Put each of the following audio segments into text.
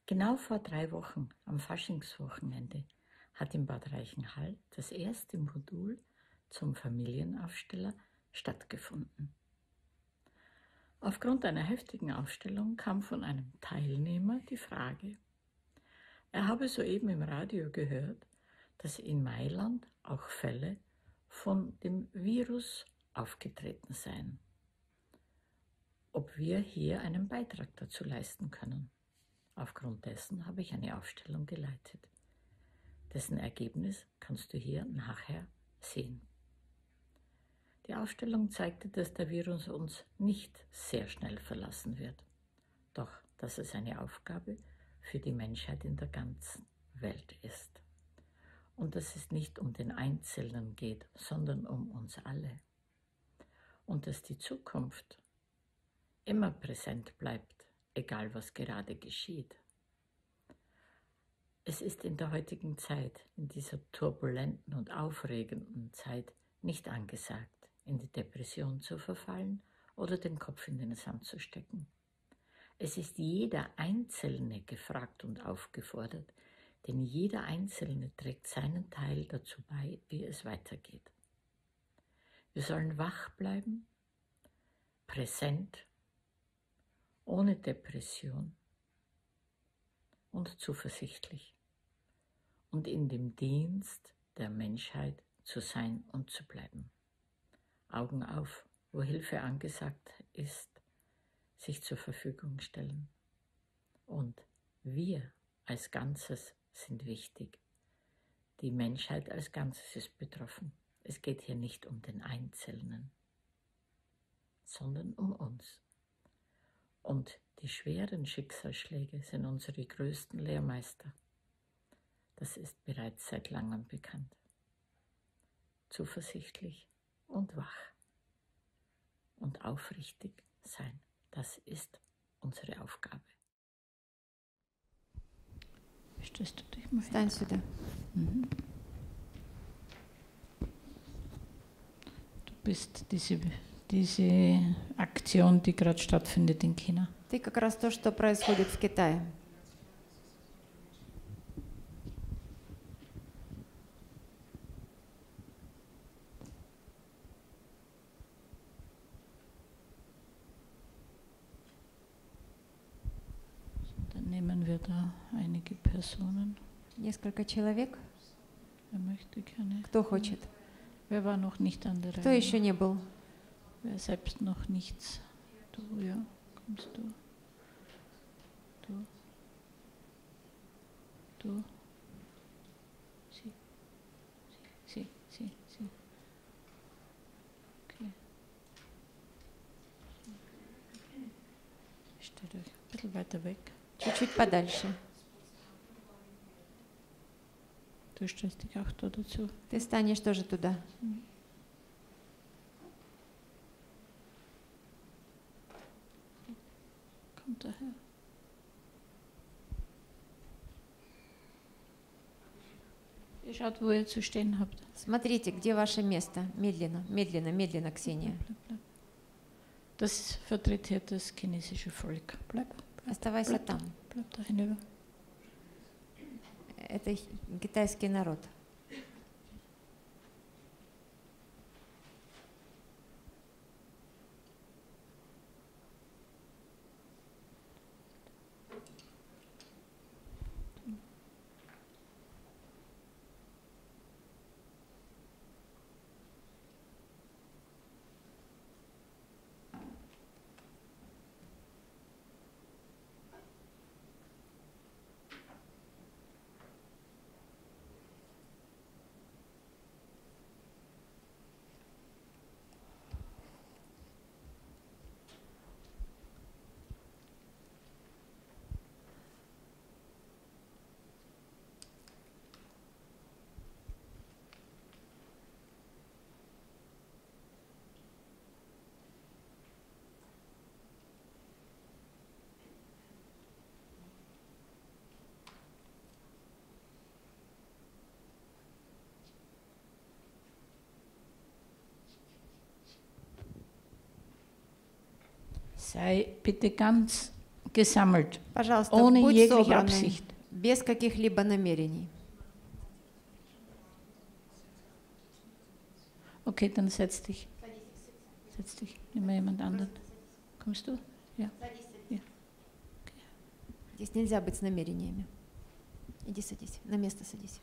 Genau vor 3 Wochen, am Faschingswochenende, hat in Bad Reichenhall das erste Modul zum Familienaufsteller stattgefunden. Aufgrund einer heftigen Aufstellung kam von einem Teilnehmer die Frage, er habe soeben im Radio gehört, dass in Mailand auch Fälle von dem Virus aufgetreten seien. Ob wir hier einen Beitrag dazu leisten können. Aufgrund dessen habe ich eine Aufstellung geleitet. Dessen Ergebnis kannst du hier nachher sehen. Die Aufstellung zeigte, dass der Virus uns nicht sehr schnell verlassen wird. Doch, dass es eine Aufgabe für die Menschheit in der ganzen Welt ist. Und dass es nicht um den Einzelnen geht, sondern um uns alle. Und dass die Zukunft immer präsent bleibt, egal was gerade geschieht. Es ist in der heutigen Zeit, in dieser turbulenten und aufregenden Zeit, nicht angesagt, in die Depression zu verfallen oder den Kopf in den Sand zu stecken. Es ist jeder Einzelne gefragt und aufgefordert, denn jeder Einzelne trägt seinen Teil dazu bei, wie es weitergeht. Wir sollen wach bleiben, präsent, ohne Depression und zuversichtlich und in dem Dienst der Menschheit zu sein und zu bleiben. Augen auf, wo Hilfe angesagt ist, sich zur Verfügung stellen. Und wir als Ganzes sind wichtig. Die Menschheit als Ganzes ist betroffen. Es geht hier nicht um den Einzelnen, sondern um uns. Und die schweren Schicksalsschläge sind unsere größten Lehrmeister. Das ist bereits seit langem bekannt. Zuversichtlich und wach und aufrichtig sein, das ist unsere Aufgabe. Stellst du dich mal hin? Стань сюда. Mhm. Du bist diese Aktion, die gerade stattfindet in China. Ты как раз то, что происходит в Китае. Dann nehmen wir da einige Personen. Несколько человек. Wer möchte gerne? Кто хочет? Wer war noch nicht an der Кто Reihe? еще не был? Wer selbst noch nichts? Du, ja, kommst du? Du? Du? Sie. Okay. Stellt euch ein bisschen weiter weg. Чуть-чуть подальше. Du stellst dich auch da dazu. Ты станешь тоже туда. Kommt daher. Ihr schaut, wo ihr zu stehen habt. Смотрите, где ваше место. Медленно, медленно, медленно, Ксения. Bleib. Das vertritt hier das chinesische Volk. Bleib. Оставайся там. Bleib da hinüber. Это китайский народ. Sei bitte ganz gesammelt, Пожалуйста, ohne будь jegliche собранным, Absicht. без каких-либо намерений. Okay, dann setz dich. Setz dich. Nimm mal jemand anderen. Kommst du? Ja. Ja. Здесь нельзя быть с намерениями. Иди садись, на место садись.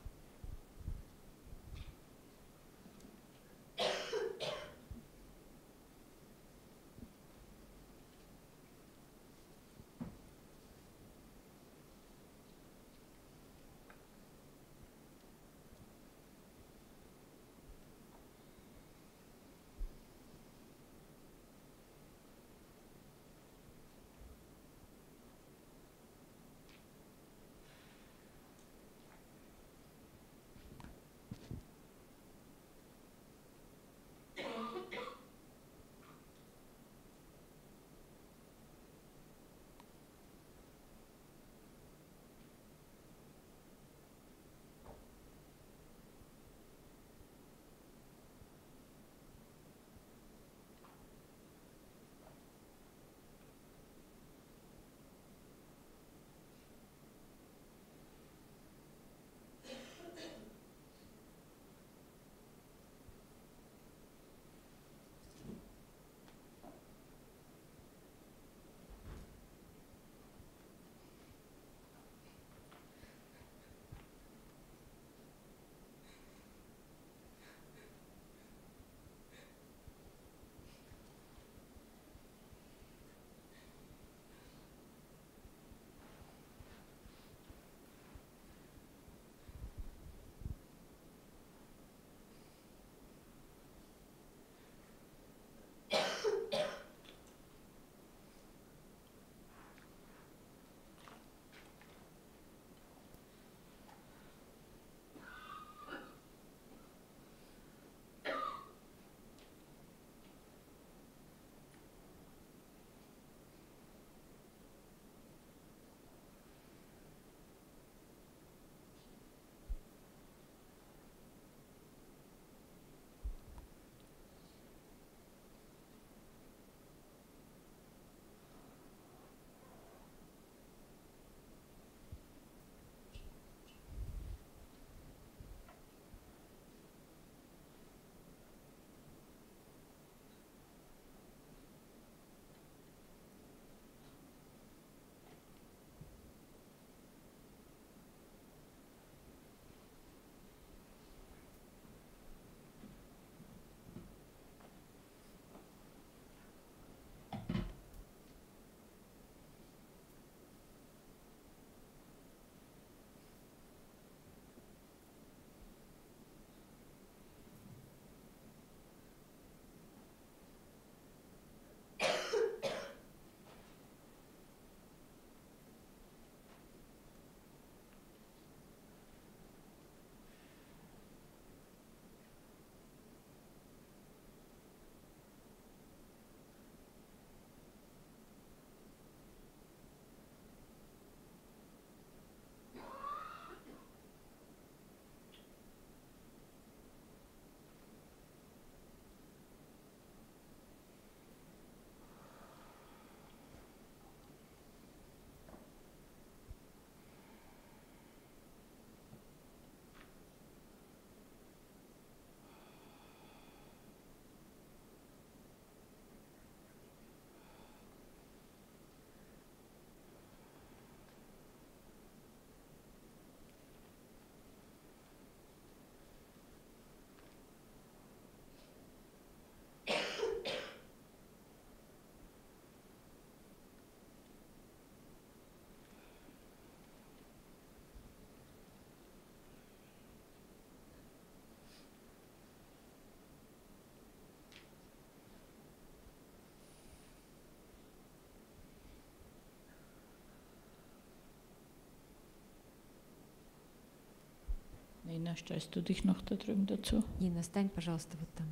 Nina, stellst du dich noch da drüben dazu? Нина, стань, пожалуйста, вот там.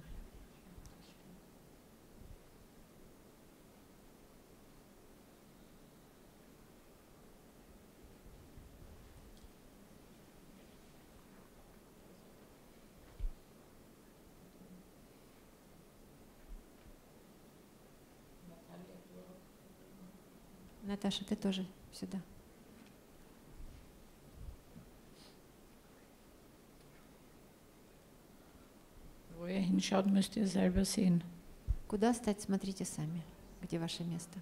Наташа, ты тоже сюда. Wo ihr hinschaut, müsst ihr selber sehen. Куда стать, смотрите сами, где ваше место.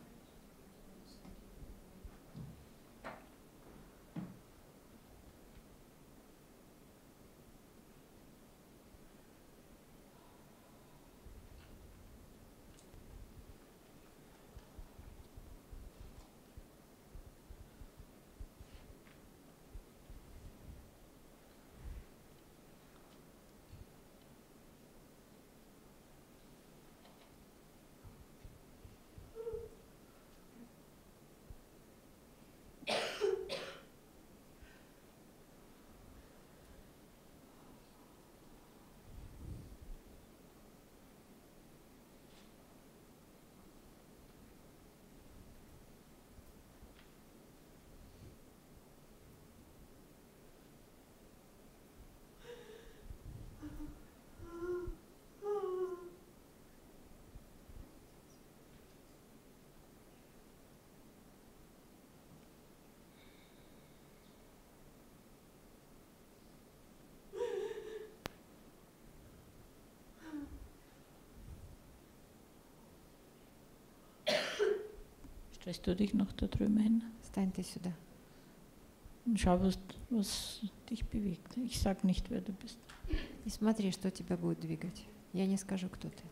Stellst du dich noch da drüben hin? Стань ты сюда. Und schau, was dich bewegt. Ich sag nicht, wer du bist. И смотри, что тебя будет двигать. Я не скажу, кто ты.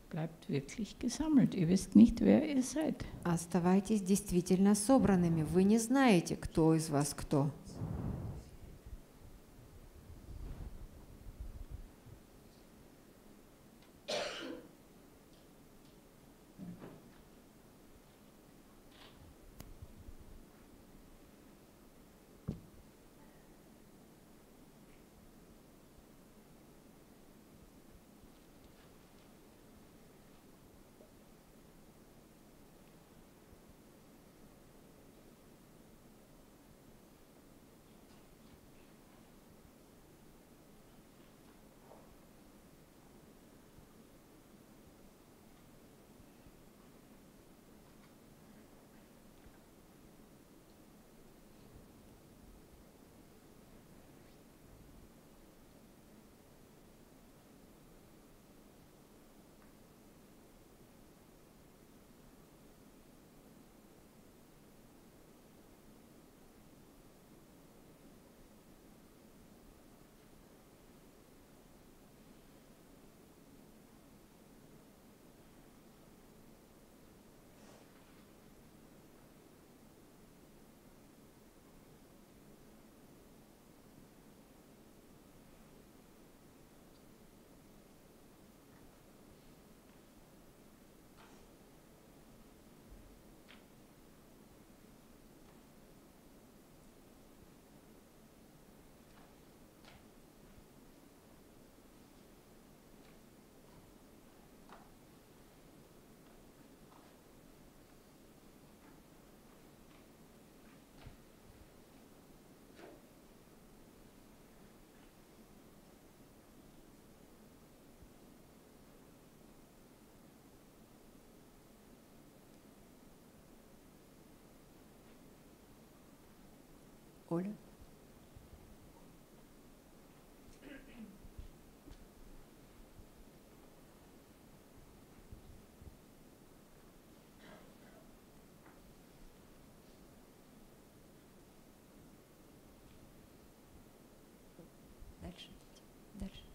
Bleibt wirklich gesammelt. Ihr wisst nicht, wer ihr seid. Оставайтесь действительно собранными. Вы не знаете, кто из вас кто. Оля. Дальше. Дальше.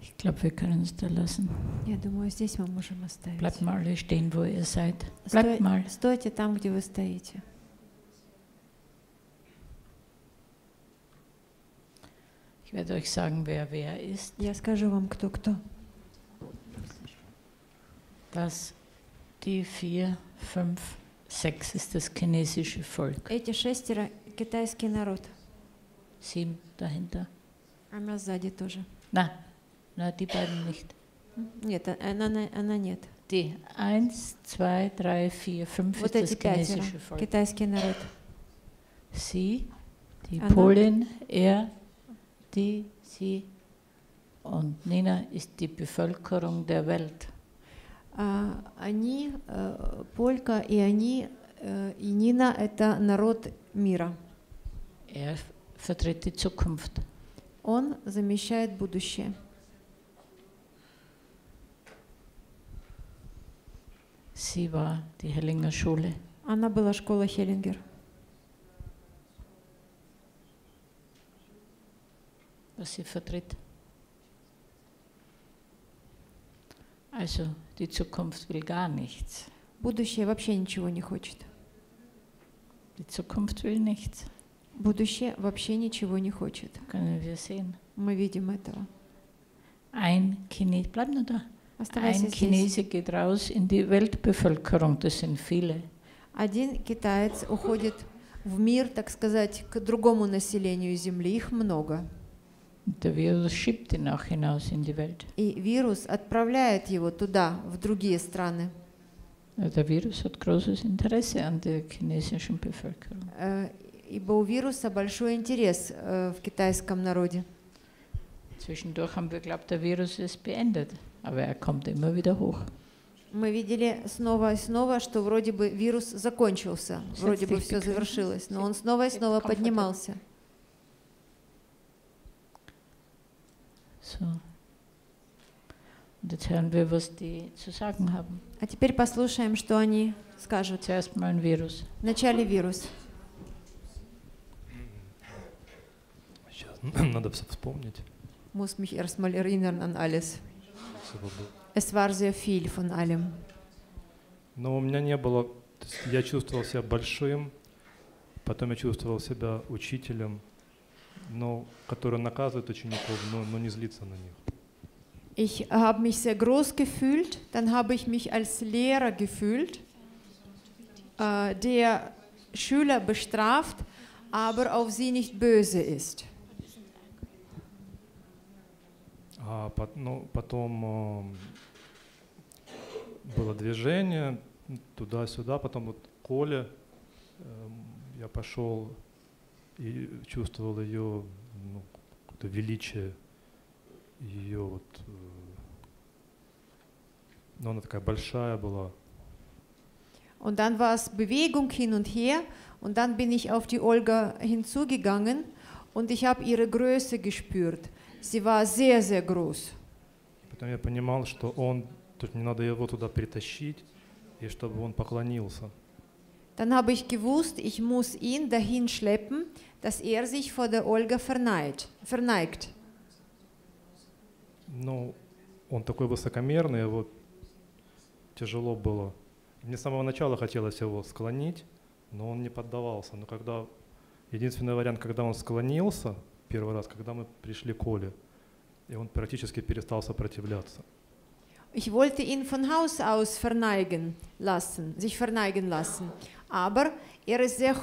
Ich glaube, wir können es da lassen. Я думаю, здесь мы можем оставить. Bleibt mal alle stehen, wo ihr seid. Bleibt mal. Стойте там, где вы стоите. Ich werde euch sagen, wer ist. Я скажу вам, кто кто. Das, die 4, 5, 6 ist das chinesische Volk. Эти 6 китайский народ. 7 dahinter. Она сзади тоже. Na, die beiden nicht. Нет, она нет. Die 1, 2, 3, 4, 5 Вот ist эти das 5 chinesische Volk. китайский народ. Sie, die Anna. Polin, er, die, sie und Nina ist die Bevölkerung der Welt. Они, Полька и они, и Нина — это народ мира. Er vertritt die Zukunft. Он замещает будущее. Sie war die Hellinger Schule. Она была школа Хеллингер. Was sie vertritt. Also die Zukunft will gar nichts. Будущее вообще ничего не хочет. Die Zukunft will nichts. Будущее вообще ничего не хочет. Können wir sehen. Мы видим этого. Ein Chines, bleib nur da. Оставайся Ein здесь. Chinese geht raus in die Weltbevölkerung, das sind viele. Один китаец уходит в мир, так сказать, к другому населению Земли. Их много. Und der Virus schiebt ihn auch hinaus in die Welt. И вирус отправляет его туда, в другие страны. Der Virus hat großes Interesse an der chinesischen Bevölkerung. Ибо у вируса большой интерес в китайском народе. Zwischendurch haben wir geglaubt, der Virus ist beendet, aber er kommt immer wieder hoch. Мы видели снова и снова, что вроде бы вирус закончился, вроде бы все завершилось, но он снова и снова поднимался. So. Und jetzt hören wir, was die zu sagen haben. А теперь послушаем, что они скажут. Zuerst mal ein Virus. Вначале вирус. Сейчас надо вспомнить. Muss mich erstmal erinnern an alles. Es war sehr viel von allem. Но у меня не было, то есть я чувствовал себя большим, потом я чувствовал себя учителем, но который наказывает учеников, но не злится на них. Ich habe mich sehr groß gefühlt, dann habe ich mich als Lehrer gefühlt, der Schüler bestraft, aber auf sie nicht böse ist. Потом было движение туда-сюда, потом вот Коля, я пошел и чувствовал ее какое-то величие, ее вот, но она такая большая была. Und dann war es Bewegung hin und her und dann bin ich auf die Olga hinzugegangen und ich habe ihre Größe gespürt. Sie war sehr, sehr groß. Потом я понимал, что он, то есть мне надо его туда притащить, и чтобы он поклонился. Dann habe ich gewusst, ich muss ihn dahin schleppen, dass er sich vor der Olga verneigt. Ну, он такой высокомерный, его тяжело было. Мне с самого начала хотелось его склонить, но он не поддавался. Но когда единственный вариант, когда он склонился, первый раз, когда мы пришли к Оле, и он практически перестал сопротивляться. Ich wollte ihn von Haus aus sich verneigen lassen. Aber er ist sehr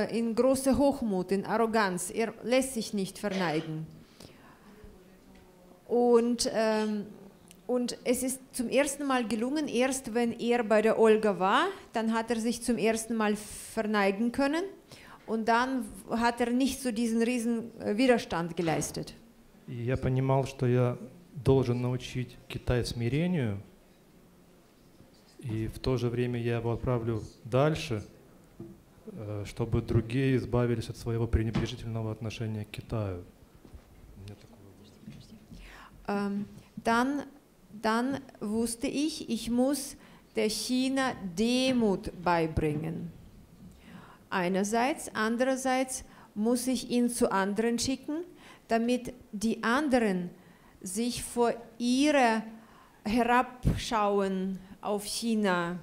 in großer Hochmut, in Arroganz. Er lässt sich nicht verneigen. Und es ist zum ersten Mal gelungen, erst wenn er bei der Olga war, dann hat er sich zum ersten Mal verneigen können. Und dann hat er nicht so diesen riesen Widerstand geleistet. И я понимал, что я должен научить Китай смирению, и в то же время я его отправлю дальше, чтобы другие избавились от своего пренебрежительного отношения к Китаю. Dann wusste ich muss der China Demut beibringen. Einerseits, andererseits muss ich ihn zu anderen schicken, damit die anderen sich vor ihre Herabschauen auf China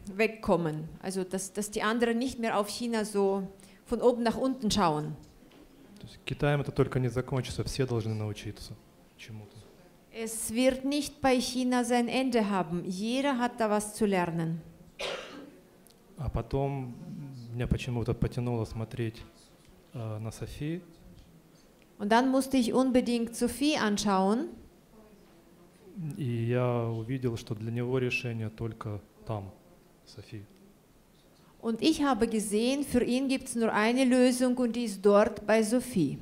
wegkommen. Also dass die anderen nicht mehr auf China so von oben nach unten schauen. То есть Китаем это только не закончится, все должны научиться чему-то. Es wird nicht bei China sein Ende haben. Jeder hat da was zu lernen. А потом меня почему-то потянуло смотреть на Софи. Und dann musste ich unbedingt Sophie anschauen. И я увидел, что для него решение только там, Софи. Und ich habe gesehen, für ihn gibt es nur eine Lösung und die ist dort bei Sophie.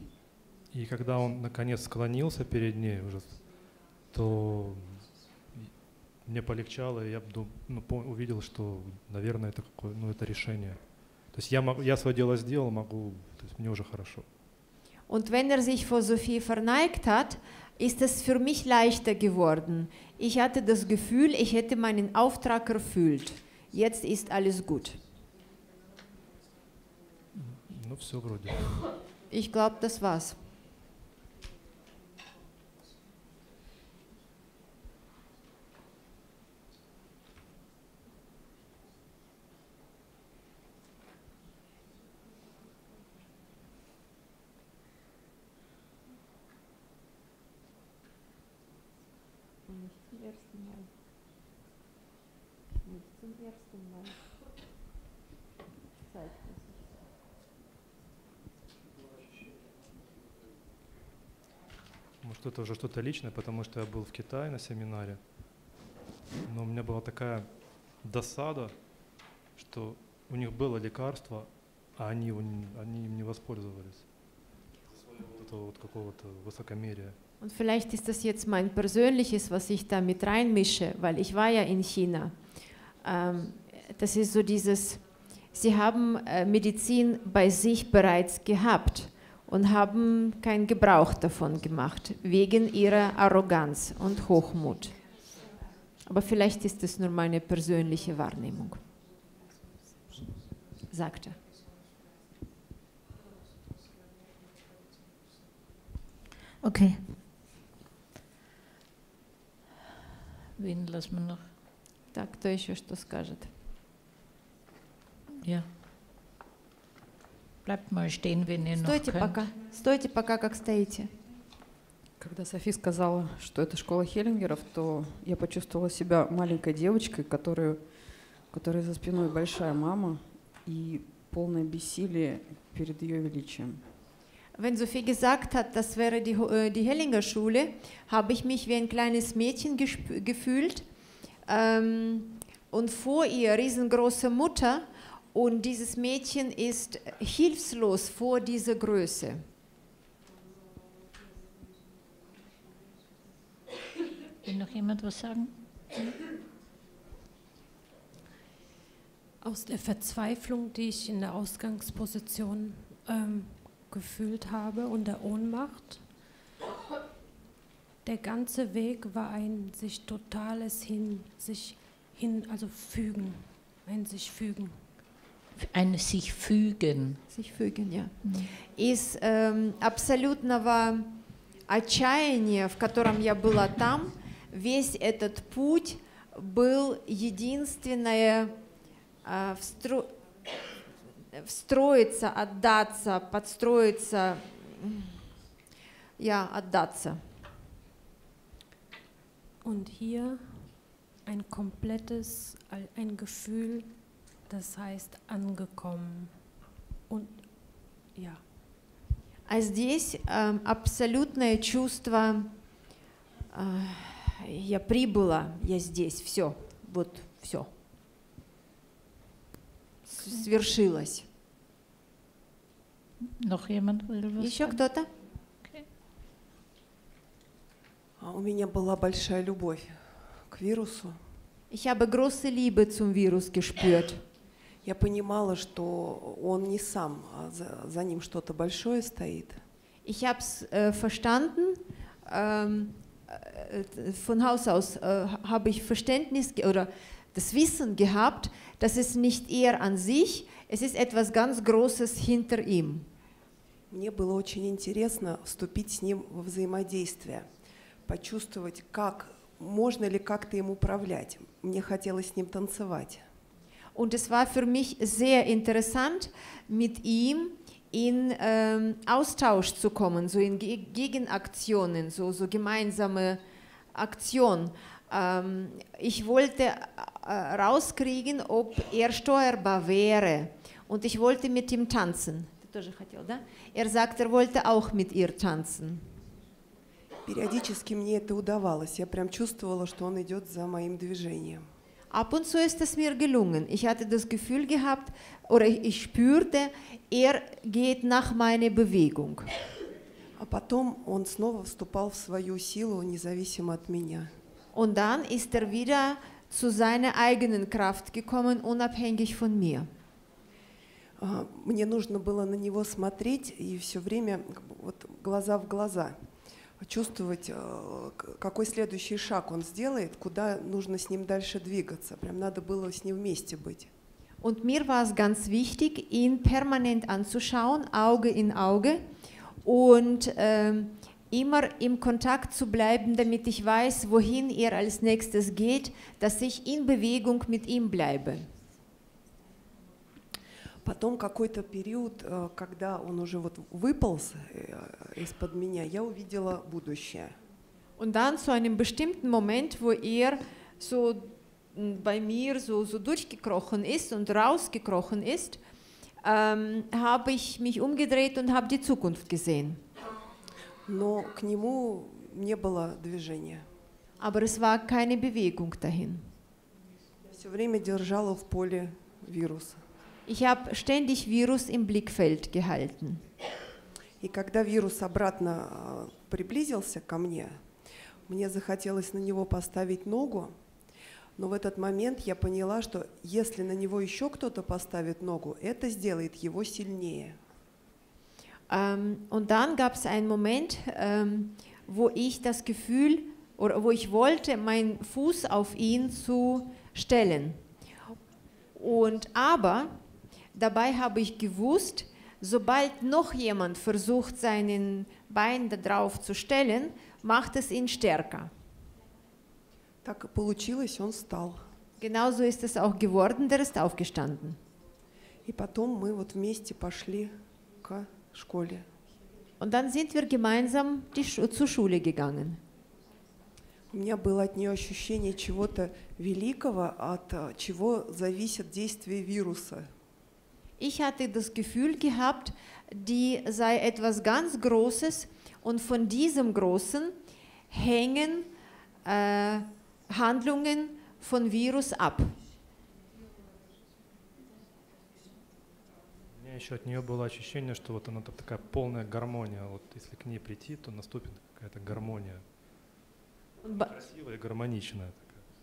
И когда он наконец склонился перед ней уже, то мне полегчало, и я увидел, что, наверное, это это решение. То есть я свое дело сделал, могу, то есть мне уже хорошо. Und wenn sich vor Sophie verneigt hat, ist es für mich leichter geworden. Ich hatte das Gefühl, ich hätte meinen Auftrag erfüllt. Jetzt ist alles gut. Ну, все вроде. Ich glaube, das war's. Nicht zum ersten Mal. Nicht zum ersten Mal. Zeigt es sich. Может, это уже что-то личное, потому что я был в Китае на семинаре, но у меня была такая досада, что у них было лекарство, а они им не воспользовались. Вот этого вот какого-то высокомерия. Und vielleicht ist das jetzt mein persönliches, was ich da mit reinmische, weil ich war ja in China. Das ist so dieses, sie haben Medizin bei sich bereits gehabt und haben keinen Gebrauch davon gemacht, wegen ihrer Arroganz und Hochmut. Aber vielleicht ist es nur meine persönliche Wahrnehmung, sagt er. Okay. Wen lassen wir noch? Так, кто еще что скажет? Ja. Bleibt mal stehen, wenn ihr noch Стойте könnt. пока. Стойте пока, как стоите. Когда Софи сказала, что это школа Хеллингеров, то я почувствовала себя маленькой девочкой, которой за спиной большая мама и полное бессилие перед ее величием. Wenn Sophie gesagt hat, das wäre die Hellinger Schule, habe ich mich wie ein kleines Mädchen gefühlt und vor ihr riesengroße Mutter und dieses Mädchen ist hilflos vor dieser Größe. Will noch jemand was sagen? Aus der Verzweiflung, die ich in der Ausgangsposition gefühlt habe und der Ohnmacht. Der ganze Weg war ein sich totales fügen, ein sich fügen. Ein sich fügen. Sich fügen, ja. Из абсолютного отчаяния, в котором я была там, весь этот путь был единственное встроиться, отдаться, подстроиться, отдаться. Und hier ein komplettes, ein Gefühl, das heißt angekommen. Und ja. А здесь абсолютное чувство, я прибыла, я здесь, все, вот все. Свершилось. Noch jemand will was Еще sagen? кто-то? Okay. У меня была большая любовь к вирусу. Ich habe große Liebe zum Virus gespürt. Я понимала, что он не сам, а за ним что-то большое стоит. Ich habe es verstanden. Von Haus aus habe ich Verständnis oder das Wissen gehabt, dass es nicht er an sich, es ist etwas ganz Großes hinter ihm. Мне было очень интересно вступить с ним во взаимодействие, почувствовать, как можно ли как-то им управлять. Мне хотелось с ним танцевать. Und es war für mich sehr interessant, mit ihm in Austausch zu kommen, so in Gegenaktionen, so gemeinsame Aktion. Ich wollte rauskriegen, ob er steuerbar wäre. Und ich wollte mit ihm tanzen. Er sagt, er wollte auch mit ihr tanzen. Периодически мне это удавалось. Я прям чувствовала, что он идет за моим движением. Ab und zu ist es mir gelungen. Ich hatte das Gefühl gehabt, oder ich spürte, er geht nach meiner Bewegung. А потом он снова вступал в свою силу, независимо от меня. Und dann ist er wieder zu seiner eigenen Kraft gekommen, unabhängig von mir. Мне нужно было на него смотреть и все время вот, глаза в глаза, чувствовать, какой следующий шаг он сделает, куда нужно с ним дальше двигаться. Прям надо было с ним вместе быть. Und mir war es ganz wichtig, ihn permanent anzuschauen, Auge in Auge und immer im Kontakt zu bleiben, damit ich weiß, wohin er als nächstes geht, dass ich in Bewegung mit ihm bleibe. Потом какой-то период, когда он уже вот выполз из-под меня, я увидела будущее. Und dann zu einem bestimmten Moment, wo er so bei mir so durchgekrochen ist und rausgekrochen ist, habe ich mich umgedreht und habe die Zukunft gesehen. Но к нему не было движения. Aber es war keine Bewegung dahin. Все время держала в поле вирус. Ich habe ständig Virus im Blickfeld gehalten. И когда вирус обратно приблизился ко мне, мне захотелось на него поставить ногу, но в этот момент я поняла, что если на него еще кто-то поставит ногу, это сделает его сильнее. Und dann gab es einen Moment, wo ich das Gefühl, oder wo ich wollte, meinen Fuß auf ihn zu stellen. Aber dabei habe ich gewusst, sobald noch jemand versucht, seinen Bein darauf zu stellen, macht es ihn stärker. Так и получилось, он встал. Genauso ist es auch geworden, der ist aufgestanden. И потом мы вот вместе пошли к школе. Und dann sind wir gemeinsam zur Schule gegangen. У меня было от нее ощущение чего-то великого, от чего зависит действие вируса. Ich hatte das Gefühl gehabt, die sei etwas ganz Großes und von diesem Großen hängen Handlungen von Virus ab. У меня еще от нее было ощущение, что вот она такая полная гармония. Вот если к ней прийти, то наступит какая-то гармония. Красивая и гармоничная.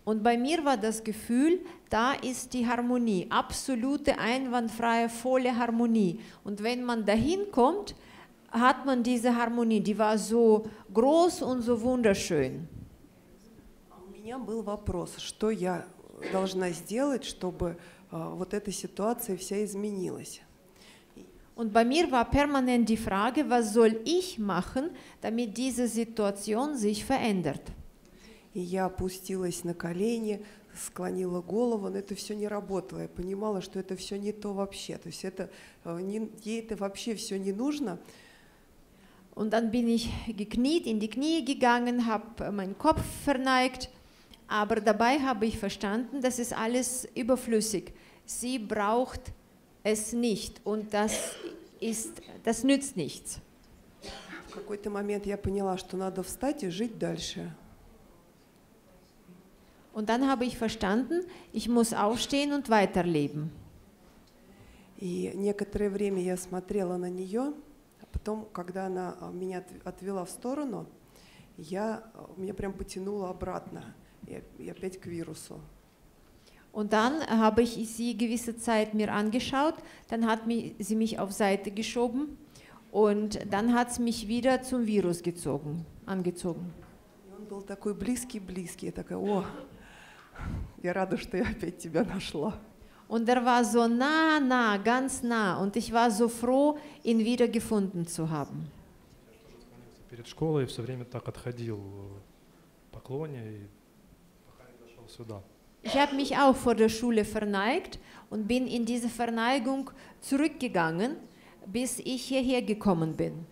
Und bei mir war das Gefühl, da ist die Harmonie, absolute, einwandfreie, volle Harmonie. Und wenn man dahin kommt, hat man diese Harmonie, die war so groß und so wunderschön. У меня был вопрос, что я должна сделать, чтобы вот эта ситуация вся изменилась. Und bei mir war permanent die Frage, was soll ich machen, damit diese Situation sich verändert. И я опустилась на колени, склонила голову, но это все не работало. Я понимала, что это все не то вообще. То есть ей это вообще все не нужно. Und dann bin ich gekniet, in die Knie gegangen, habe meinen Kopf verneigt, aber dabei habe ich verstanden, das ist alles überflüssig. Sie braucht es nicht und das nützt nichts. В какой-то момент я поняла, что надо встать и жить дальше. Und dann habe ich verstanden, ich muss aufstehen und weiterleben. И некоторое время я смотрела на нее, а потом, когда она меня отвела в сторону, меня прям потянуло обратно, и опять к вирусу. Und dann habe ich sie gewisse Zeit mir angeschaut, dann hat sie mich auf Seite geschoben und dann hat sie mich wieder zum Virus angezogen. И он был такой близкий, я такая, о, я рада, что я опять тебя нашла. Und er war so nah, ganz nah. Und ich war so froh, ihn wieder gefunden zu haben. Перед школой все время так отходил в поклоне, и пока не дошел сюда. Ich habe mich auch vor der Schule verneigt und bin in diese Verneigung zurückgegangen, bis ich hierher gekommen bin.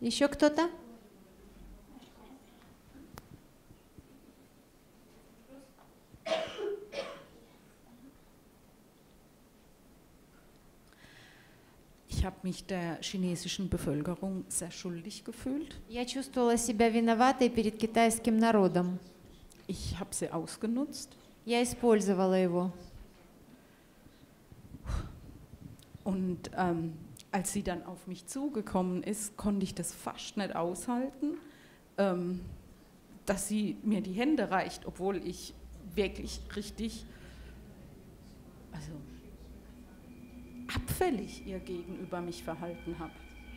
Еще кто-то? Ich habe mich der chinesischen Bevölkerung sehr schuldig gefühlt. Я чувствовала себя виноватой перед китайским народом. Ich habe sie ausgenutzt. Я использовала его. Und als sie dann auf mich zugekommen ist, konnte ich das fast nicht aushalten, dass sie mir die Hände reicht, obwohl ich wirklich richtig, also abfällig ihr gegenüber mich verhalten habe.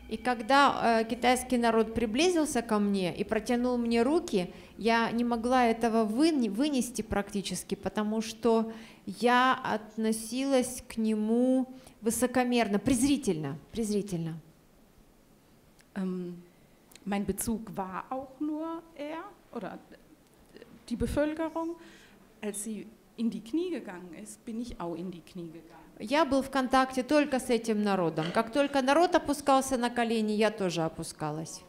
И когда китайский народ приблизился ко мне и протянул мне руки, я не могла этого вынести практически, потому что я относилась к нему высокомерно, презрительно. Mein Bezug war auch nur er oder die Bevölkerung. Als sie in die Knie gegangen ist, bin ich auch in die Knie gegangen. Я был в контакте только с этим народом. Как только народ опускался на колени, я тоже опускалась.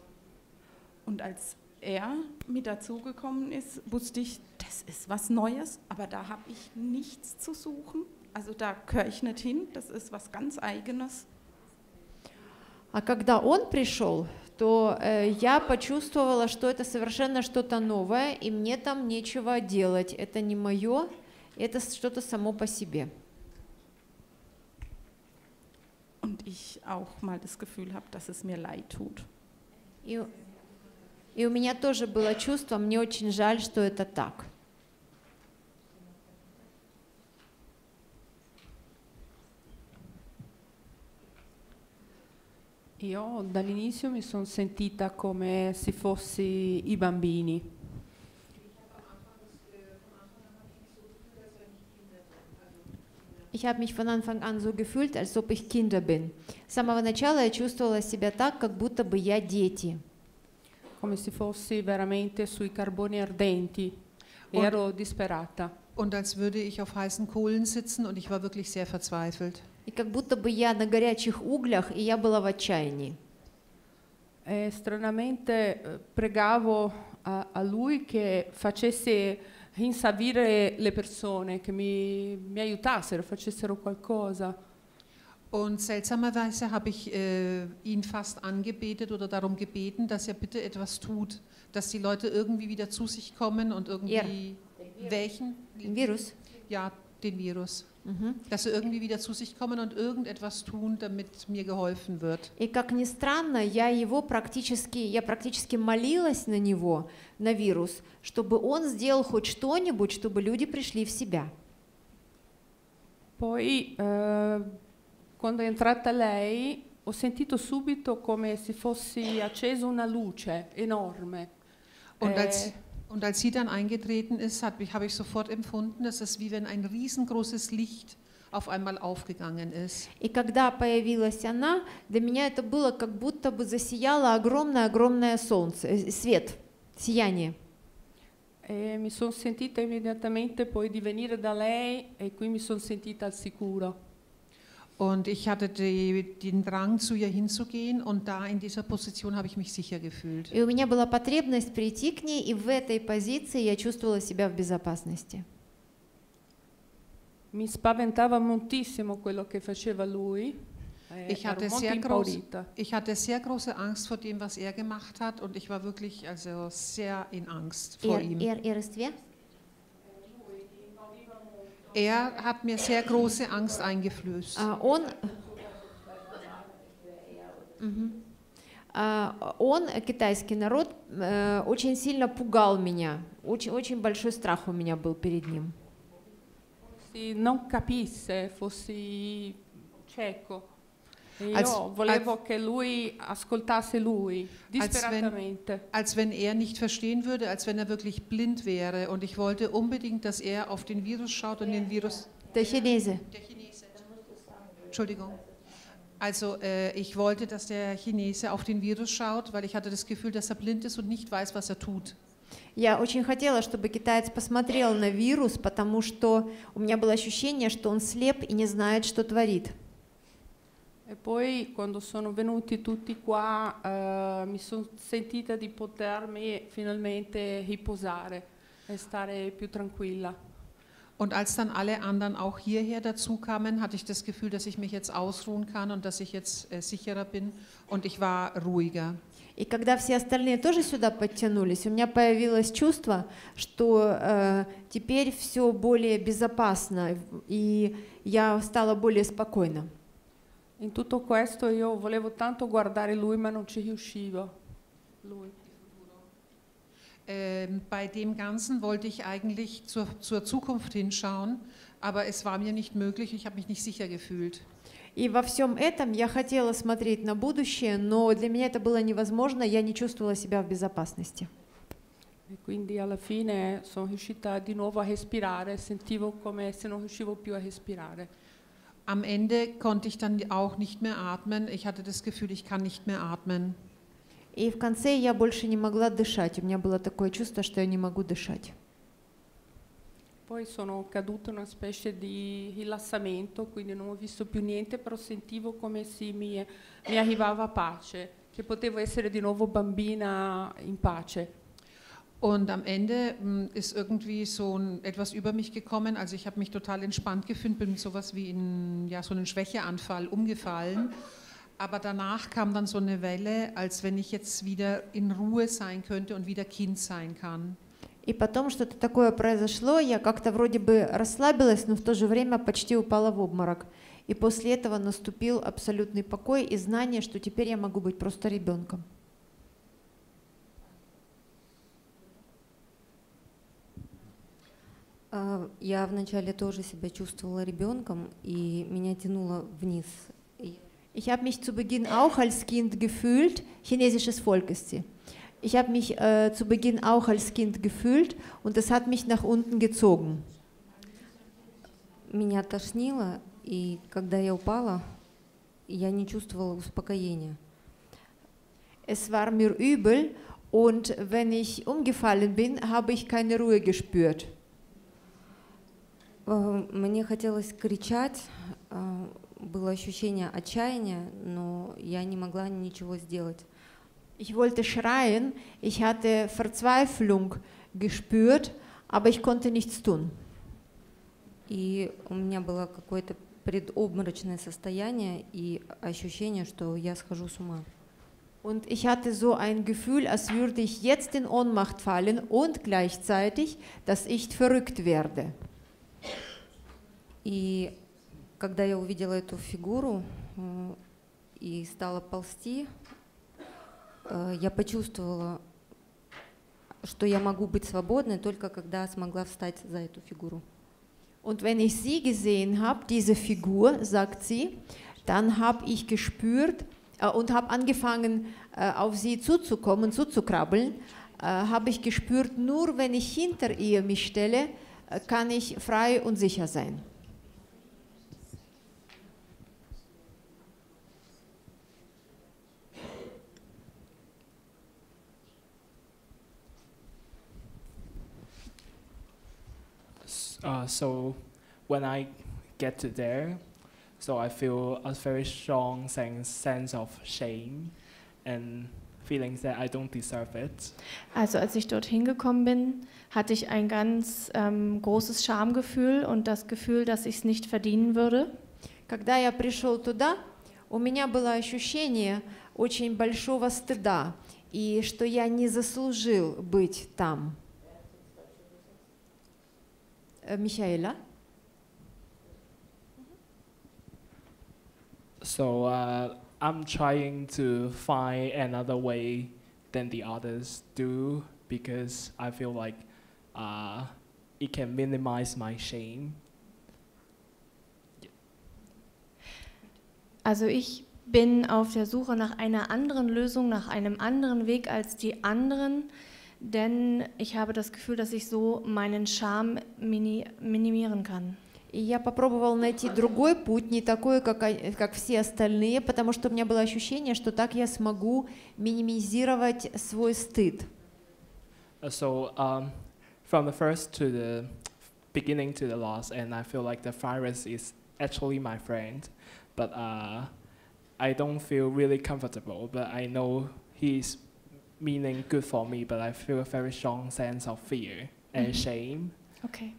Und als er mit dazugekommen ist, wusste ich, das ist was Neues, aber da habe ich nichts zu suchen. Also da gehöre ich nicht hin, das ist was ganz Eigenes. А когда он пришел, то я почувствовала, что это совершенно что-то новое, и мне там нечего делать. Это не мое, это что-то само по себе. Und ich auch mal das Gefühl habe, dass es mir leid tut. И у меня тоже было чувство, мне очень жаль, что это так. Io dall'inizio mi sono sentita come se fossi i bambini. Ich habe mich von Anfang an so gefühlt, als ob ich Kinder bin. С самого начала я чувствовала себя так, как будто бы я дети. Come se fossi veramente sui carboni ardenti. Ero disperata. Und als würde ich auf heißen Kohlen sitzen und ich war wirklich sehr verzweifelt. И как будто бы я на горячих углях, и я была в отчаянии. E stranamente pregavo a lui che facesse rinsavire le persone, che mi aiutassero, facessero qualcosa. Und seltsamerweise habe ich ihn fast angebetet oder darum gebeten, dass er bitte etwas tut, dass die Leute irgendwie wieder zu sich kommen und irgendwie... Welchen? Den Virus? Ja, den Virus. Dass sie irgendwie wieder zu sich kommen und irgendetwas tun, damit mir geholfen wird. И как ни странно, я практически молилась на него, на вирус, чтобы он сделал хоть что-нибудь, чтобы люди пришли в себя. Poi, quando è entrata lei, ho sentito subito come se fossi accesa una luce enorme. Und als sie dann eingetreten ist, habe ich sofort empfunden, dass es wie wenn ein riesengroßes Licht auf einmal aufgegangen ist. И когда появилась она, для меня это было как будто бы засияло огромное солнце, свет, сияние. E mi sono sentita immediatamente poi di venire da lei e qui mi sono sentita al sicuro. Und ich hatte den Drang, zu ihr hinzugehen, und da in dieser Position habe ich mich sicher gefühlt. И у меня была потребность прийти к ней, и в этой позиции я чувствовала себя в безопасности. Mi spaventava moltissimo quello che faceva lui. Ich hatte sehr große Angst vor dem, was er gemacht hat, und ich war wirklich sehr in Angst vor ihm. Er hat mir sehr große Angst eingeflößt. Он, китайский народ, очень сильно пугал меня. Очень большой страх у меня был перед ним. Non capisse, fossi cieco. Io volevo che lui ascoltasse lui, disperatamente. Als wenn er nicht verstehen würde, als wenn er wirklich blind wäre. Und ich wollte unbedingt, dass er auf den Virus schaut und den Virus... Der Chinese. Entschuldigung. Also ich wollte, dass der Chinese auf den Virus schaut, weil ich hatte das Gefühl, dass er blind ist und nicht weiß, was er tut. Я очень хотела, чтобы китаец посмотрел на вирус, потому что у меня было ощущение, что он слеп и не знает, что творит. E poi quando sono venuti tutti qua mi sono sentita di potermi finalmente riposare e stare più tranquilla. Und als dann alle anderen auch hierher dazu kamen, hatte ich das Gefühl, dass ich mich jetzt ausruhen kann und dass ich jetzt sicherer bin und ich war ruhiger. И когда все остальные тоже сюда подтянулись, у меня появилось чувство, что теперь все более безопасно, и я стала более спокойна. In tutto questo io volevo tanto guardare lui, ma non ci riuscivo. Lui. Bei dem Ganzen wollte ich eigentlich zur Zukunft hinschauen, aber es war mir nicht möglich, ich habe mich nicht sicher gefühlt. И во всем этом я хотела смотреть на будущее, но для меня это было невозможно, я не чувствовала себя в безопасности. E quindi alla fine sono riuscita di nuovo a respirare, sentivo come se non riuscivo più a respirare. Am Ende konnte ich dann auch nicht mehr atmen, ich hatte das Gefühl, ich kann nicht mehr atmen. И в конце я больше не могла дышать, у меня было такое чувство, что я не могу дышать. Poi sono caduta in una specie di rilassamento, quindi non ho visto più niente, però sentivo come se mi arrivava pace, che potevo essere di nuovo bambina in pace. Und am Ende ist irgendwie so etwas über mich gekommen, also ich habe mich total entspannt gefühlt, bin sowas wie in so einen Schwächeanfall umgefallen, aber danach kam dann so eine Welle, als wenn ich jetzt wieder in Ruhe sein könnte und wieder Kind sein kann. И потом что-то такое произошло, я как-то вроде бы расслабилась, но в то же время почти упала в обморок. И после этого наступил абсолютный покой и знание, что теперь я могу быть просто ребенком. Я вначале тоже себя чувствовала ребенком, и меня тянуло вниз. Ich habe mich zu Beginn auch als Kind gefühlt, chinesisches Volk ist sie. Ich habe mich zu Beginn auch als Kind gefühlt und es hat mich nach unten gezogen. Меня тошнило, и когда я упала, я не чувствовала успокоения. Es war mir übel und wenn ich umgefallen bin, habe ich keine Ruhe gespürt. Мне хотелось кричать, было ощущение отчаяния, но я не могла ничего сделать. Ich wollte schreien, ich hatte Verzweiflung gespürt, aber ich konnte nichts tun. И у меня было какое-то предобморочное состояние и ощущение, что я схожу с ума. Und ich hatte so ein Gefühl, als würde ich jetzt in Ohnmacht fallen und gleichzeitig, dass ich verrückt werde. И когда я увидела эту фигуру и стала ползти, я почувствовала, что я могу быть свободной только когда смогла встать за эту фигуру. Und wenn ich sie gesehen habe, diese Figur, sagt sie, dann habe ich gespürt und habe angefangen, auf sie zuzukommen, zuzukrabbeln, habe ich gespürt, nur wenn ich hinter ihr mich stelle, kann ich frei und sicher sein. So when I get to there, so I feel a very strong sense of shame and feelings that I don't deserve it. Also als ich dorthin gekommen bin, hatte ich ein ganz großes Schamgefühl und das Gefühl, dass ich es nicht verdienen würde. Когда я пришел туда, у меня было ощущение очень большого стыда и что я не заслужил быть там. Michaela? So I'm trying to find another way than the others do because I feel like it can minimize my shame. Also ich bin auf der Suche nach einer anderen Lösung, nach einem anderen Weg als die anderen, denn ich habe das Gefühl, dass ich so meinen Charme minimieren kann. И я попробовала найти другой путь, не такой, как все остальные, потому что у меня было ощущение, что так я смогу минимизировать свой стыд. So from the first to the beginning to the last, and I feel like the virus is actually my friend, but I don't feel really comfortable, but I know he's meaning good for me, but I feel a very strong sense of fear and shame. Okay.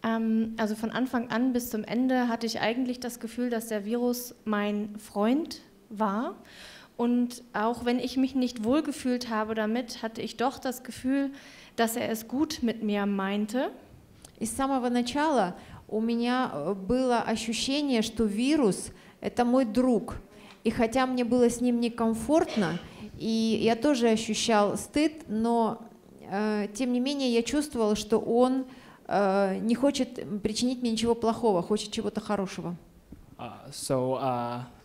Also von Anfang an bis zum Ende hatte ich eigentlich das Gefühl, dass der Virus mein Freund war. Und auch wenn ich mich nicht wohlgefühlt habe damit, hatte ich doch das Gefühl, dass er es gut mit mir meinte. И с самого начала у меня было ощущение, что вирус – это мой друг. И хотя мне было с ним некомфортно, и я тоже ощущал стыд, но тем не менее я чувствовала, что он не хочет причинить мне ничего плохого, хочет чего-то хорошего. So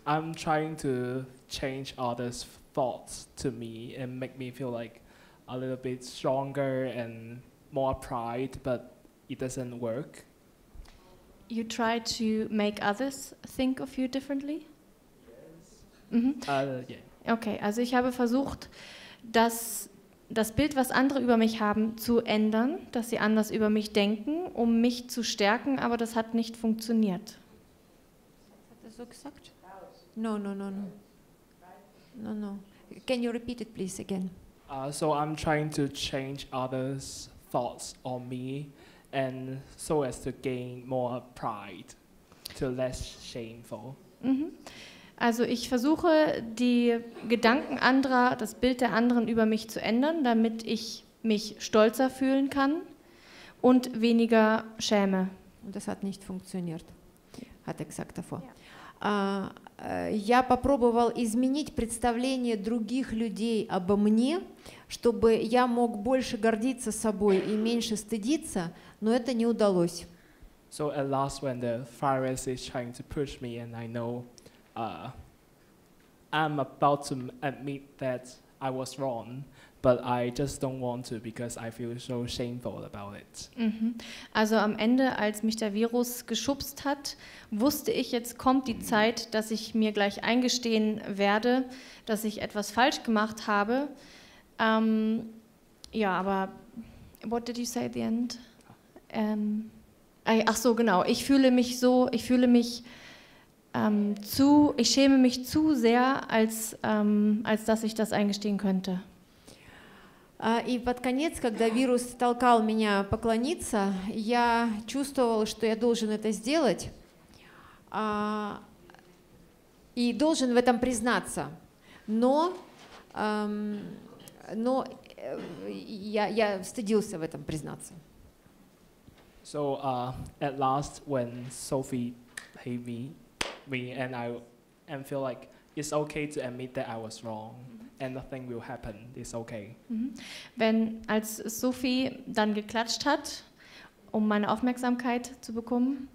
I'm trying to change others' thoughts to me and make me feel like a little bit stronger and more pride, but it doesn't work. You try to make others think of you differently? Yeah. Okay, also ich habe versucht, das Bild, was andere über mich haben, zu ändern, dass sie anders über mich denken, um mich zu stärken, aber das hat nicht funktioniert. Hat er so gesagt? No. Can you repeat it, please, again? So I'm trying to change others' thoughts on me, and so as to gain more pride, to less shameful. Also ich versuche, die Gedanken anderer, das Bild der anderen über mich zu ändern, damit ich mich stolzer fühlen kann und weniger schäme. Und das hat nicht funktioniert, hat er gesagt davor. Я попробовал изменить представление других людей обо мне, чтобы я мог больше гордиться собой и меньше стыдиться, но это не удалось. So at last, when the virus is trying to push me, and I know I'm about to admit that I was wrong, but I just don't want to because I feel so shameful about it. Also am Ende, als mich der Virus geschubst hat, wusste ich, jetzt kommt die Zeit, dass ich mir gleich eingestehen werde, dass ich etwas falsch gemacht habe. Ja, aber what did you say at the end? Ach so, genau. Ich schäme mich zu sehr, als dass ich das eingestehen könnte. И под конец, когда вирус толкал меня поклониться, я чувствовала, что я должен это сделать, и должен в этом признаться. Но я стыдился в этом признаться. So at last, when Sophie hate me and I feel like it's okay to admit that I was wrong. And nothing will happen, it's okay. Als Sophie dann geklatscht hat, um meine Aufmerksamkeit zu bekommen,